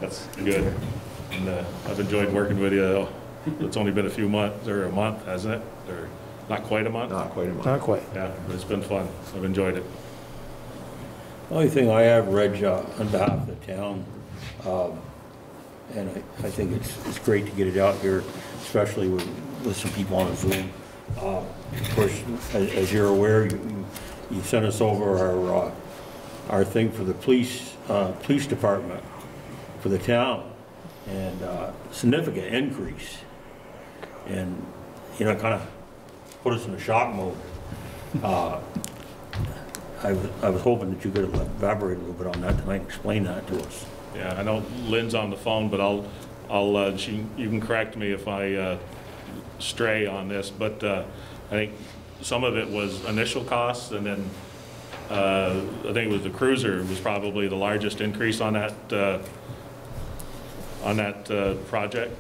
that's good. And I've enjoyed working with you. It's only been a few months, or a month, hasn't it? Or not quite a month? Not quite a month. Not quite. Yeah, but it's been fun. I've enjoyed it. The only thing I have, Reg, on behalf of the town, and I think it's great to get it out here, especially with some people on Zoom. Of course, as you're aware, you sent us over our thing for the police department for the town, and significant increase, and you know, kind of put us in a shock mode. I was hoping that you could elaborate a little bit on that tonight and explain that to us. Yeah, I know Lynn's on the phone, but you can correct me if I stray on this, but I think some of it was initial costs, and then I think it was the cruiser was probably the largest increase on that project.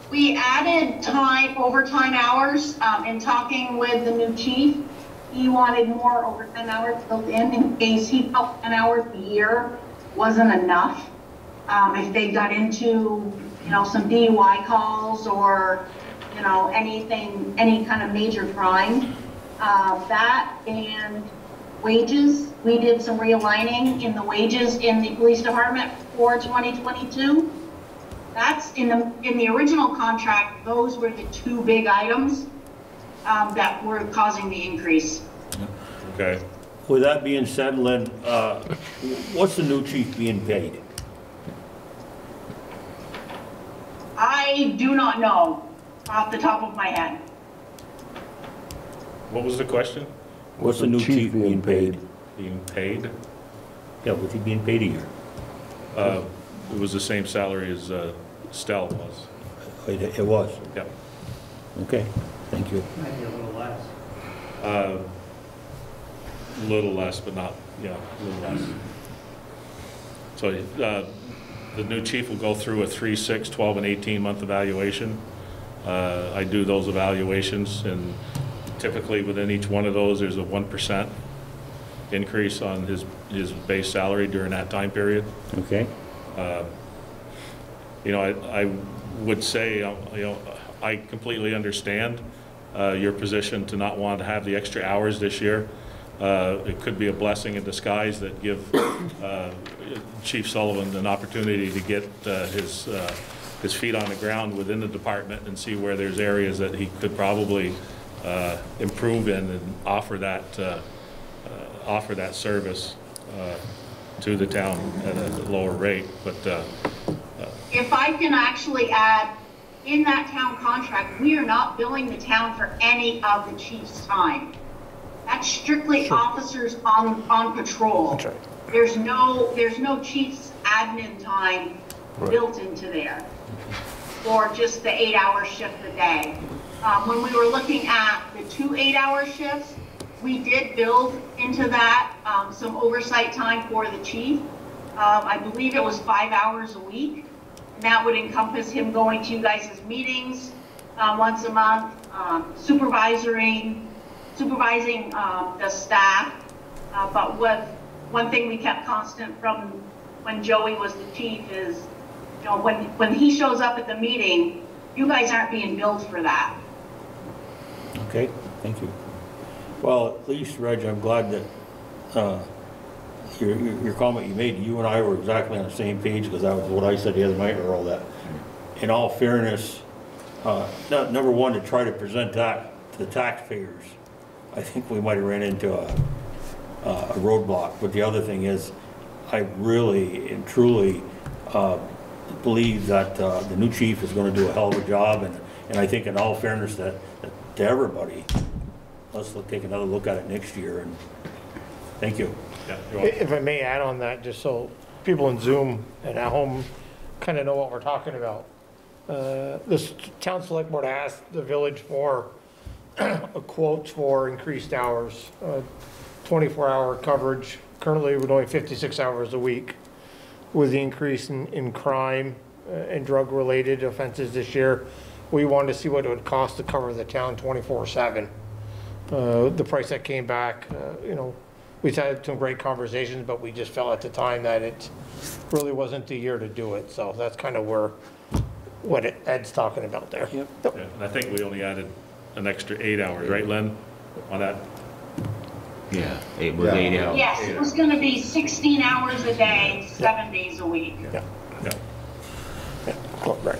We added overtime hours, in talking with the new chief. He wanted more overtime hours built in case he felt 10 hours a year wasn't enough. If they got into, you know, some DUI calls or, you know, any kind of major crime. That and wages, we did some realigning in the wages in the police department for 2022. That's in the original contract, those were the two big items that were causing the increase. Okay. With that being said, Lynn, what's the new chief being paid? I do not know off the top of my head. What was the question? What's the new chief being paid? Being paid? Yeah, what's he being paid a year? It was the same salary as Stell was. It was? Yep. Okay, thank you. Maybe a little less. A little less, but not, yeah, a little less. So the new chief will go through a 3, 6, 12, and 18-month evaluation. I do those evaluations, and typically within each one of those, there's a 1% increase on his base salary during that time period. Okay. You know, I would say, you know, I completely understand your position to not want to have the extra hours this year. It could be a blessing in disguise that give Chief Sullivan an opportunity to get his feet on the ground within the department and see where there's areas that he could probably improve in and offer that service to the town at a lower rate. But If I can actually add, in that town contract, we are not billing the town for any of the chief's time. That's strictly officers on patrol. That's right. There's no chief's admin time built into there, or just the 8-hour shift a day. When we were looking at the 2 8-hour shifts, we did build into that some oversight time for the chief. I believe it was 5 hours a week. And that would encompass him going to you guys' meetings once a month, supervising the staff. But one thing we kept constant from when Joey was the chief is, you know, when he shows up at the meeting, you guys aren't being billed for that. Okay, thank you. Well, at least, Reg, I'm glad that your comment you made, you and I were exactly on the same page, because that was what I said the other night, Earl, that in all fairness, number one, to try to present that to the taxpayers, I think we might have ran into a roadblock. But the other thing is, I really and truly believe that the new chief is going to do a hell of a job, and I think in all fairness that to everybody, let's take another look at it next year, and thank you. Yeah, you're welcome. If I may add on that, just so people in Zoom and at home kind of know what we're talking about. This town select board asked the village for a quote for increased hours, 24-hour coverage. Currently, we're doing 56 hours a week. With the increase in crime and drug-related offenses this year, we wanted to see what it would cost to cover the town 24/7. The price that came back, you know, we've had some great conversations, but we just felt at the time that it really wasn't the year to do it. So that's kind of what Ed's talking about there. Yep. Yeah, and I think we only added an extra 8 hours, right, Len, on that? Yeah, it was 8 hours. Yes, it was gonna be 16 hours a day, 7 days a week. Yeah. Yeah. Yeah. Oh, right.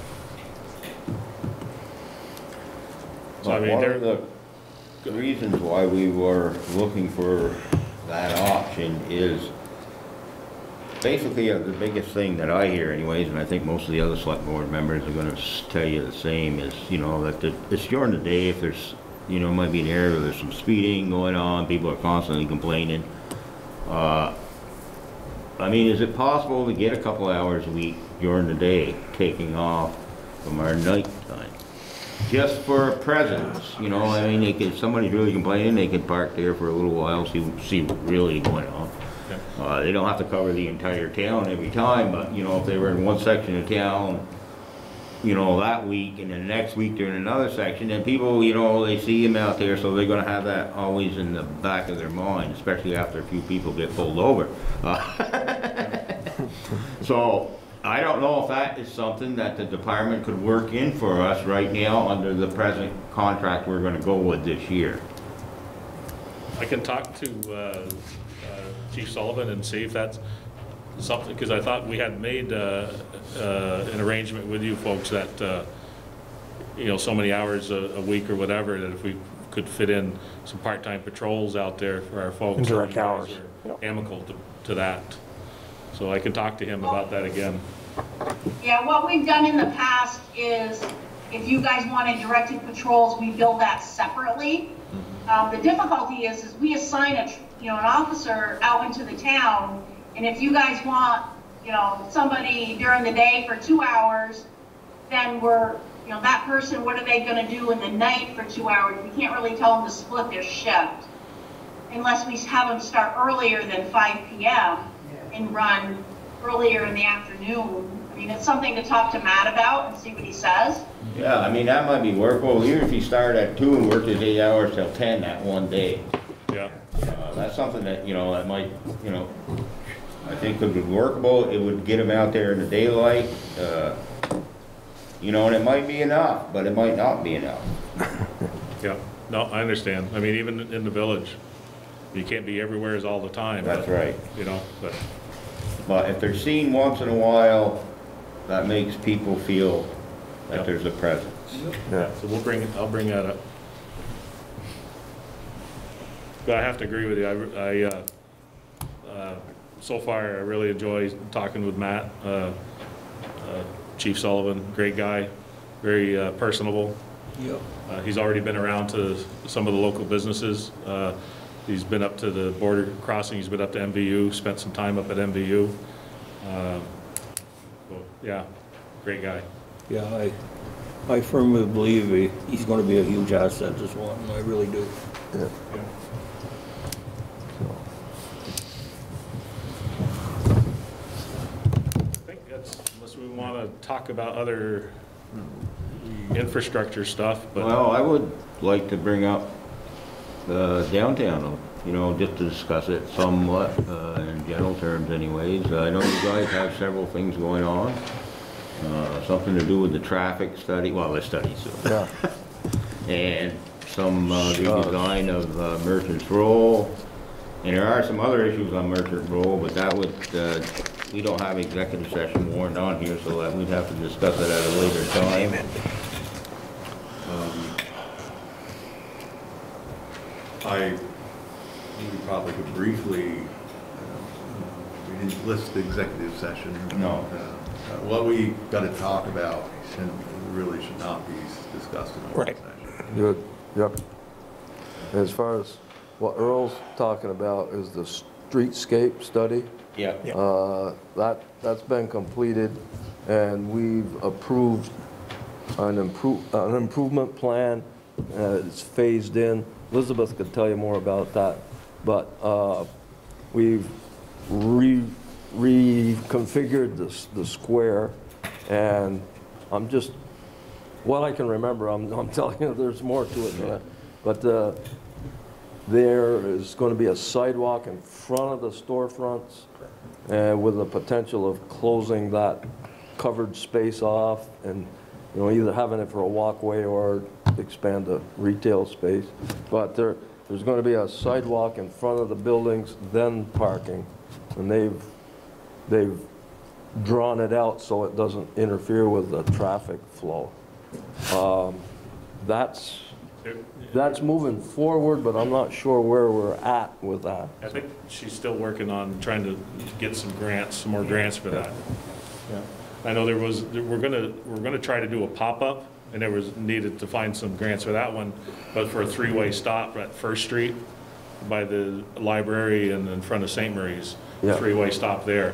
So I mean, One of the reasons why we were looking for that option is basically the biggest thing that I hear anyways, and I think most of the other select board members are gonna tell you the same, is, you know, that it's during the day, if there's, you know, might be an area where there's some speeding going on, people are constantly complaining. I mean, is it possible to get a couple hours a week during the day, taking off from our night time? Just for a presence, you know, I mean, if somebody's really complaining, they can park there for a little while, see what's really going on. They don't have to cover the entire town every time, but, you know, if they were in one section of town, you know, that week, and then the next week they're in another section, and people, you know, they see him out there, so they're gonna have that always in the back of their mind, especially after a few people get pulled over. So, I don't know if that is something that the department could work in for us right now under the present contract we're gonna go with this year. I can talk to Chief Sullivan and see if that's something, because I thought we had made an arrangement with you folks that, you know, so many hours a week or whatever, that if we could fit in some part-time patrols out there for our folks. And direct you guys hours. are Yep. amicable to that. So I can talk to him about that again. Yeah, what we've done in the past is, if you guys wanted directed patrols, we bill that separately. The difficulty is we assign an officer out into the town, and if you guys want, you know, somebody during the day for 2 hours, then that person, what are they gonna do in the night for 2 hours? We can't really tell them to split their shift unless we have them start earlier than 5 p.m. and run earlier in the afternoon. I mean, it's something to talk to Matt about and see what he says. Yeah, I mean, that might be workable, even if you start at 2 and work his 8 hours till 10 that one day. Yeah. That's something that, you know, that might, you know, I think could be workable. It would get him out there in the daylight, you know, and it might be enough, but it might not be enough. Yeah, no, I understand. I mean, even in the village, you can't be everywhere all the time. That's but, right. You know, But if they're seen once in a while, that makes people feel that Yep. there's a presence. yeah, so I'll bring that up. But I have to agree with you. So far, I really enjoy talking with Matt, Chief Sullivan, great guy, very personable. Yep. He's already been around to some of the local businesses. He's been up to the border crossing, he's been up to MVU, spent some time up at MVU. Yeah, great guy. Yeah, I firmly believe he's going to be a huge asset to Swanton, I really do. Yeah. Yeah. I think that's, unless we want to talk about other infrastructure stuff, but. Well, I would like to bring up the downtown, you know, just to discuss it somewhat, in general terms anyways. I know you guys have several things going on, something to do with the traffic study, well, the studies. Yeah. And some redesign of Merchant's Roll. And there are some other issues on Merchant Roll, but that would, we don't have executive session warned on here, so that we'd have to discuss it at a later time. We probably could briefly, we didn't list the executive session. No. What we got to talk about really should not be discussed in open Right. session. Good, yep. As far as what Earl's talking about is the streetscape study. Yeah. That's been completed, and we've approved an improvement plan. It's phased in. Elizabeth could tell you more about that, but we've reconfigured the square, and I'm just, what I can remember, I'm telling you, there's more to it than that. But there is going to be a sidewalk in front of the storefronts, and with the potential of closing that covered space off, and either having it for a walkway or expand the retail space. But there's going to be a sidewalk in front of the buildings, then parking, and they've drawn it out so it doesn't interfere with the traffic flow. That's moving forward, but I'm not sure where we're at with that. I think she's still working on trying to get some more grants for that. Yeah. I know we're gonna try to do a pop-up, and there was needed to find some grants for that one, but for a three-way stop at First Street by the library and in front of St. Mary's, Yeah. three-way stop there.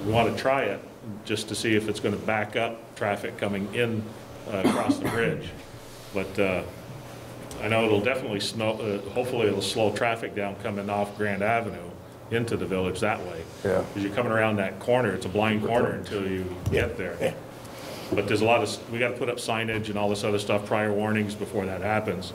We want to try it just to see if it's going to back up traffic coming in across the bridge. But I know it'll definitely hopefully it'll slow traffic down coming off Grand Avenue into the village that way. Yeah. Because you're coming around that corner, it's a blind corner until you get there. Yeah. But there's we got to put up signage and all this other stuff, prior warnings before that happens.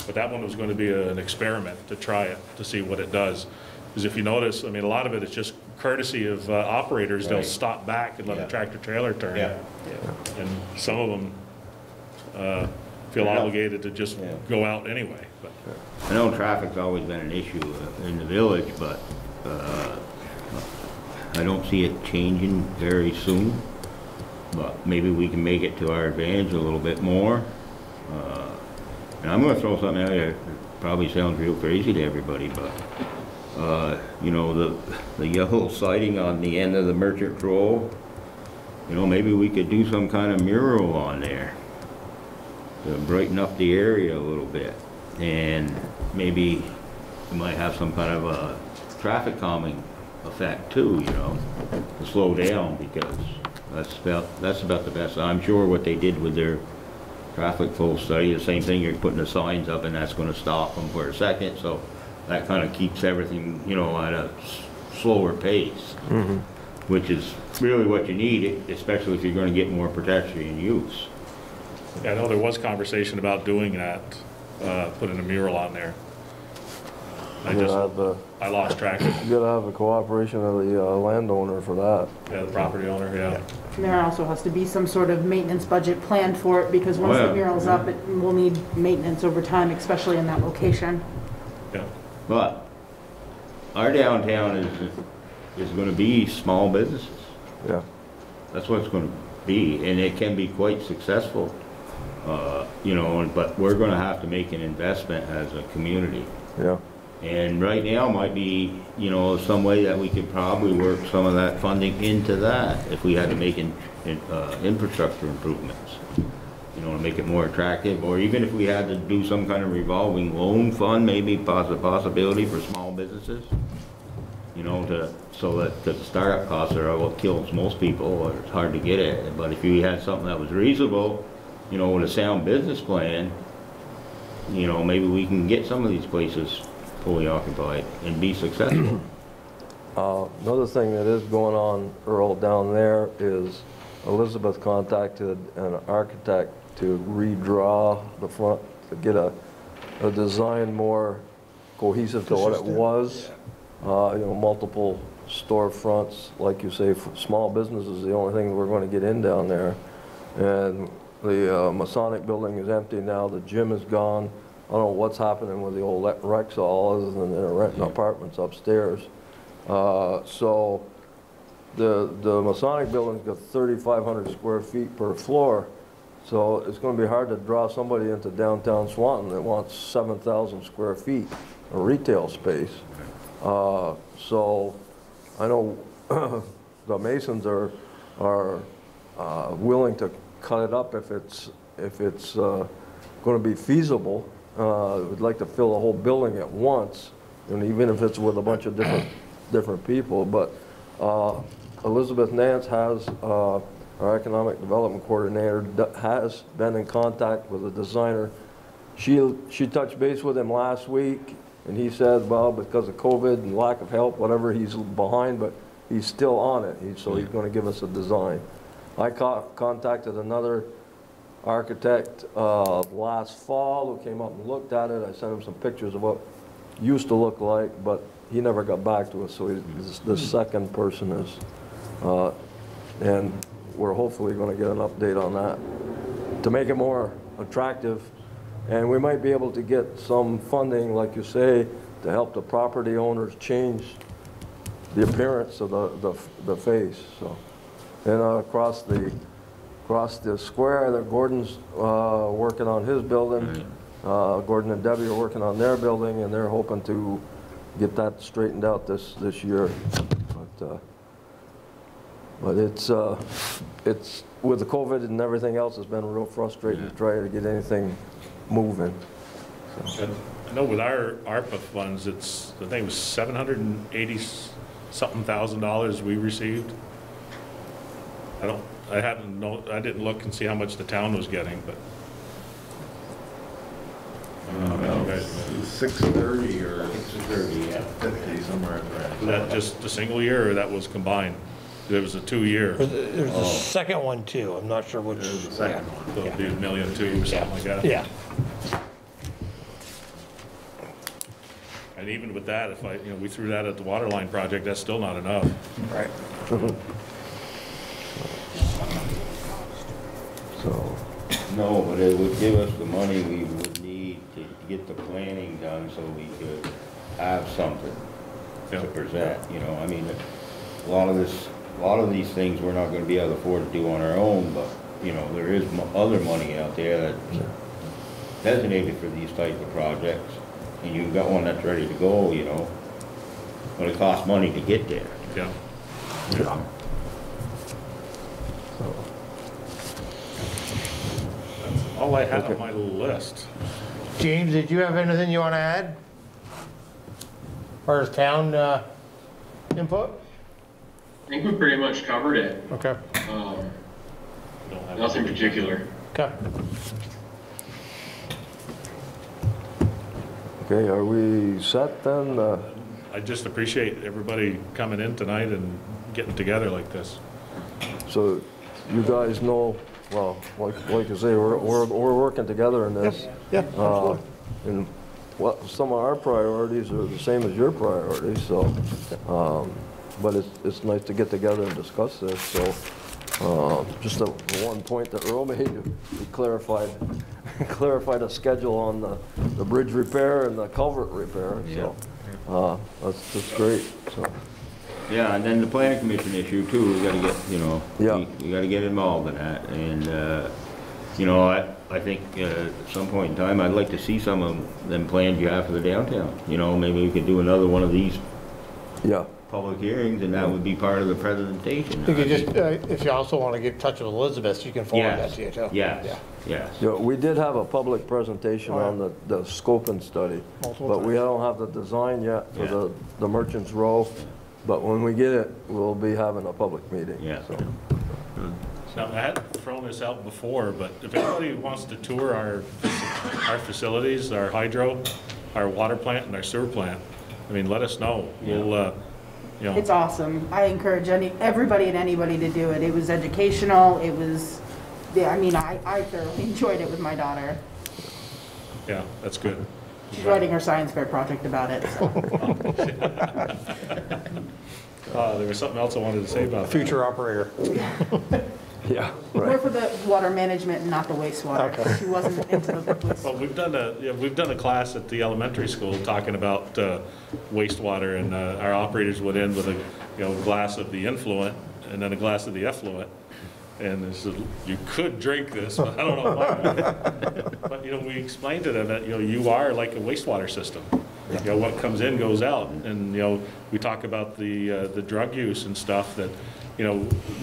But that one was going to be an experiment to try it, to see what it does. Because if you notice, I mean, a lot of it is just courtesy of operators. Right. They'll stop back and let a tractor trailer turn. Yeah. Yeah. And some of them feel obligated to just go out anyway. But I know traffic's always been an issue in the village, but I don't see it changing very soon. But maybe we can make it to our advantage a little bit more. And I'm going to throw something out there. It probably sounds real crazy to everybody, but the yellow siding on the end of the Merchant Roll, maybe we could do some kind of mural on there to brighten up the area a little bit. And maybe we might have some kind of a traffic calming effect too, to slow down, because that's about the best. I'm sure what they did with their traffic flow study, the same thing, you're putting the signs up and that's going to stop them for a second, so that kind of keeps everything, at a slower pace, which is really what you need, especially if you're going to get more pedestrian use. Yeah, I know there was conversation about doing that, putting a mural on there. I lost track of it. You gotta have the cooperation of the landowner for that. Yeah, the property owner, yeah. And there also has to be some sort of maintenance budget planned for it, because once the mural's up, it will need maintenance over time, especially in that location. Yeah. But our downtown is going to be small businesses. Yeah. That's what it's going to be, and it can be quite successful, but we're going to have to make an investment as a community. Yeah. And right now might be, some way that we could probably work some of that funding into that if we had to make infrastructure improvements, to make it more attractive, or even if we had to do some kind of revolving loan fund, maybe possibility for small businesses, so that the startup costs are what kills most people, or it's hard to get at. But if you had something that was reasonable, with a sound business plan, maybe we can get some of these places fully occupied and be successful. Another thing that is going on, Earl, down there is Elizabeth contacted an architect to redraw the front, to get a design more cohesive to what it was. Multiple storefronts, like you say, for small businesses is the only thing we're going to get in down there. And the Masonic building is empty now, the gym is gone. don't know what's happening with the old Rexall other than they're renting apartments upstairs. So the Masonic building's got 3,500 square feet per floor. So it's going to be hard to draw somebody into downtown Swanton that wants 7,000 square feet of retail space. So I know the Masons are willing to cut it up if it's going to be feasible. We'd like to fill the whole building at once, and even if it's with a bunch of different people. But Elizabeth Nance has, our economic development coordinator, has been in contact with a designer. She touched base with him last week, and he said, well, because of COVID and lack of help, whatever, he's behind, but he's still on it. So he's going to give us a design. I contacted another architect last fall who came up and looked at it. I sent him some pictures of what it used to look like, but he never got back to us. So he's the second person is, and we're hopefully going to get an update on that to make it more attractive. And we might be able to get some funding, like you say, to help the property owners change the appearance of the face. So, and across the square, that Gordon's working on his building. Gordon and Debbie are working on their building, and they're hoping to get that straightened out this year. But it's with the COVID and everything else, it's been real frustrating to try to get anything moving. So. I know with our ARPA funds, it's, I think it was $780-something thousand we received. I didn't look and see how much the town was getting, but. 630 or 630, yeah. 50, somewhere around. Was that just a single year, or that was combined? It was a 2-year. There's a second one too, I'm not sure which. There's the second one. So it'd be $1.2 million or something like that. Yeah. And even with that, if we threw that at the water line project, that's still not enough. Right. So. No, but it would give us the money we would need to get the planning done so we could have something to present, I mean, a lot of these things we're not gonna be able to afford to do on our own, but, there is other money out there that's designated for these type of projects, and you've got one that's ready to go, but it costs money to get there. Yeah. All I had on my list. James, did you have anything you want to add? As far as town input? I think we pretty much covered it. Okay. Nothing particular. Okay. Okay, are we set then? I just appreciate everybody coming in tonight and getting together like this. So you guys know, well, like you say, we're working together in this. Yeah, absolutely. And some of our priorities are the same as your priorities, so, but it's nice to get together and discuss this, so, just the one point that Earl made, he clarified a schedule on the bridge repair and the culvert repair, so, that's great, so. Yeah, and then the planning commission issue too, we gotta get, we gotta get involved in that, and, I think, at some point in time, I'd like to see some of them plans you have for the downtown, maybe we could do another one of these public hearings, and that would be part of the presentation. You could just, if you also want to get in touch with Elizabeth, you can forward that to you too. Yes, yes. Yeah, we did have a public presentation on the scoping study, but we don't have the design yet for the Merchants Row. But when we get it, we'll be having a public meeting. Yeah. So. Now, I had thrown this out before, but if anybody wants to tour our facilities, our hydro, our water plant, and our sewer plant, let us know. We'll, It's awesome. I encourage everybody and anybody to do it. It was educational. It was, I thoroughly enjoyed it with my daughter. Yeah, that's good. She's writing her science fair project about it. So. There was something else I wanted to say about future operator. Yeah, More right. for the water management and not the wastewater. Okay. She wasn't into the wastewater. Well, we've done a class at the elementary school talking about wastewater, and our operators went in with a glass of the influent and then a glass of the effluent. And they said, you could drink this, but I don't know why. But, we explained to them that, you are like a wastewater system. What comes in goes out. And, we talk about the drug use and stuff that,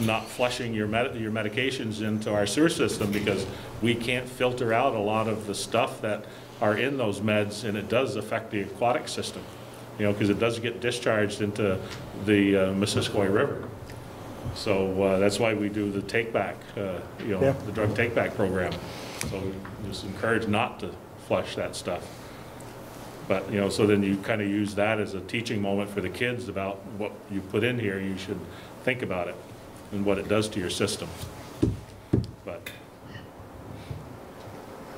not flushing your medications into our sewer system because we can't filter out a lot of the stuff that are in those meds, and it does affect the aquatic system, because it does get discharged into the Missisquoi River. So that's why we do the take-back, the drug take-back program. So we just encourage not to flush that stuff. But, so then you kind of use that as a teaching moment for the kids about what you put in here. You should think about it and what it does to your system. But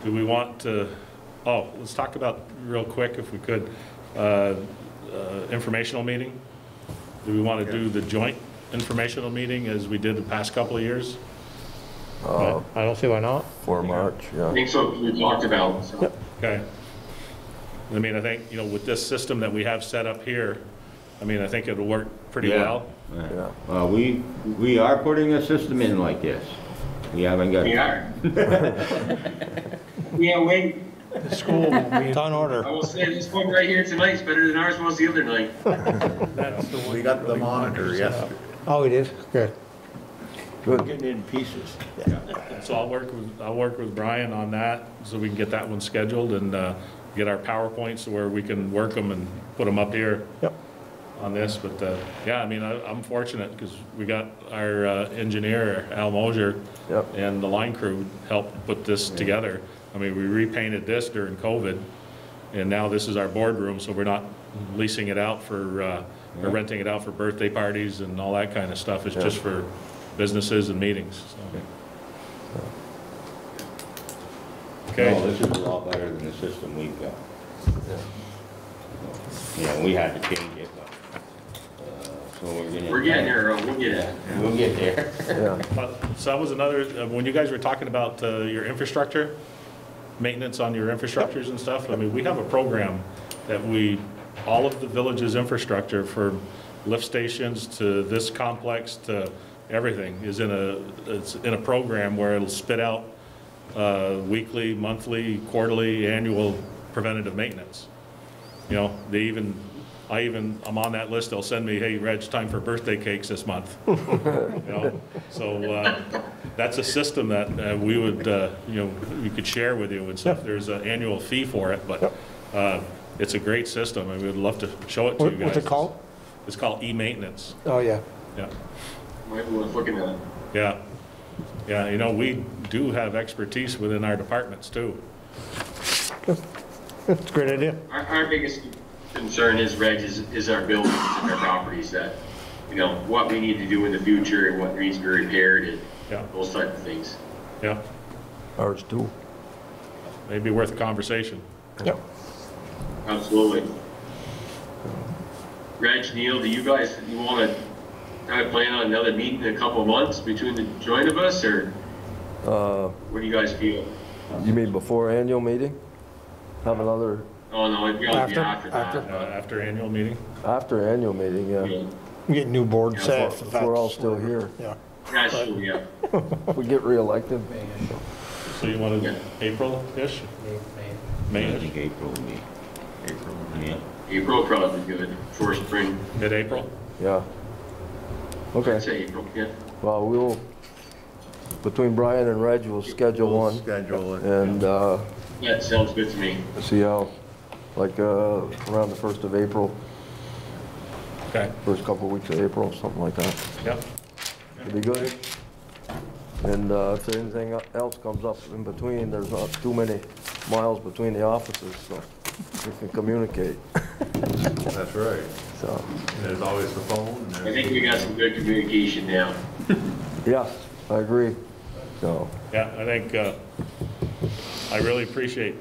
do we want to, let's talk about real quick, if we could, informational meeting. Do we want to do the joint informational meeting as we did the past couple of years? I don't see why not. For March, I yeah. think so, we talked about, so. Okay. I mean, I think, with this system that we have set up here, I think it'll work pretty well. Yeah. Well, we are putting a system in like this. We haven't got. We are. Yeah, wait. The school will be on order. I will say this one right here tonight is better than ours was the other night. We got the monitor yesterday. Oh, it is? Good. Good. Getting it in pieces. So I'll work with Brian on that, so we can get that one scheduled and get our PowerPoints where we can work them and put them up here. Yep. On this, but yeah, I'm fortunate because we got our engineer, Al Mosier, Yep. and the line crew helped put this together. We repainted this during COVID, and now this is our boardroom, so we're not leasing it out for, or renting it out for birthday parties and all that kind of stuff. It's just for businesses and meetings, so. Okay. No, this is a lot better than the system we've got. We had to change it, but, so We're getting there, we'll get it. We'll get there. Yeah. So that was another, when you guys were talking about your infrastructure, maintenance on your infrastructures and stuff, we have a program that all of the village's infrastructure, from lift stations to this complex to everything, is it's in a program where it'll spit out weekly, monthly, quarterly, annual preventative maintenance. I'm on that list. They'll send me, hey, Reg, time for birthday cakes this month. So that's a system that we would, we could share with you and stuff. There's an annual fee for it, but it's a great system. We would love to show it to you guys. What's it called? It's called e-maintenance. Oh, yeah. Yeah. Might be worth looking at. Yeah. Yeah, we do have expertise within our departments too. That's a great idea. Our biggest concern is, Reg, is our buildings and our properties, that, what we need to do in the future and what needs to be repaired and those type of things. Yeah. Ours too. Maybe worth a conversation. Yep. Absolutely. Reg, Neil, do you guys, want to kind of plan on another meeting in a couple of months between the joint of us, or what do you guys feel? You mean before annual meeting? Have another, Oh, no, it'd probably be after that. After annual meeting? after annual meeting, yeah. Get new board staff. If we're all still here. Yeah. That's true, yeah. If we get reelected. So you want to, April-ish? I May-ish? think April will be. April, yeah. April will probably be good for spring. Mid-April? Yeah. Okay. I'd say April, yeah. Well, between Brian and Reg, we'll schedule one. Schedule it. And That sounds good to me. see how, around the 1st of April, Okay. first couple of weeks of April, something like that. Yep. It'd be good. And if there's anything else comes up in between, there's not too many miles between the offices, so we can communicate. That's right. So, There's always the phone. I think we got some good communication now. yeah, I agree. So, Yeah, I think, I really appreciate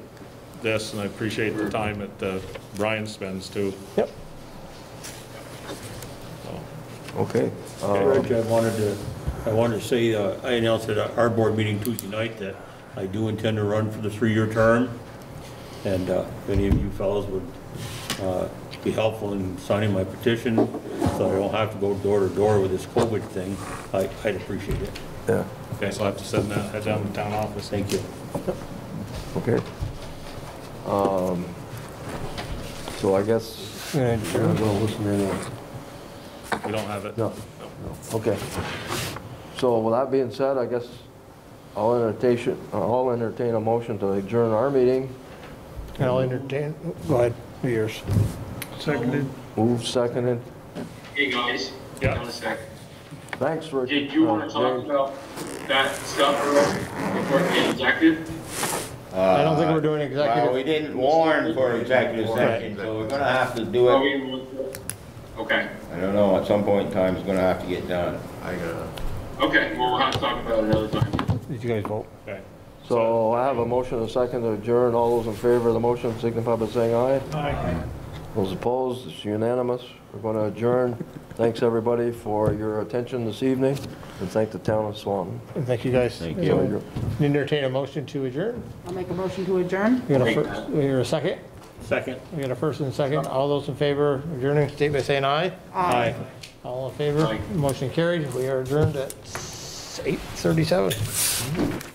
this, and I appreciate the time that Brian spends too. Yep. okay. Rich, I wanted to I wanted to say, I announced at our board meeting Tuesday night that I do intend to run for the 3-year term. And if any of you fellows would be helpful in signing my petition, so I don't have to go door to door with this COVID thing, I'd appreciate it. Yeah, Okay, so I'll have to send that, head down to the town office. Thank you. okay. So I guess Yeah, you're not gonna listen to anyone. We don't have it. No, okay. So with that being said, I guess I'll entertain a motion to adjourn our meeting. And I'll entertain, go ahead, yours. Seconded. Move seconded. Hey, guys. Yeah. Hold on a sec. Thanks for. Did you want to talk James. about that stuff before it gets executive? I don't think we're doing executive. Well, we didn't warn for executive session, so we're gonna have to do Oh, it. we didn't. Okay, I don't know, at some point in time, it's gonna have to get done. I gotta, okay, well, we'll have to talk about it another time. Did you guys vote? Okay. So I have a motion and a second to adjourn. All those in favor of the motion signify by saying aye. Aye. Those opposed, it's unanimous. We're going to adjourn. Thanks, everybody, for your attention this evening, and thank the town of Swanton. And thank you, guys. Thank you. Entertain a motion to adjourn. I'll make a motion to adjourn. We got a first, we hear a second? Second. We got a first and a second. All those in favor of adjourning, state by saying aye. Aye. All in favor? Aye. Motion carried. We are adjourned at 8:37.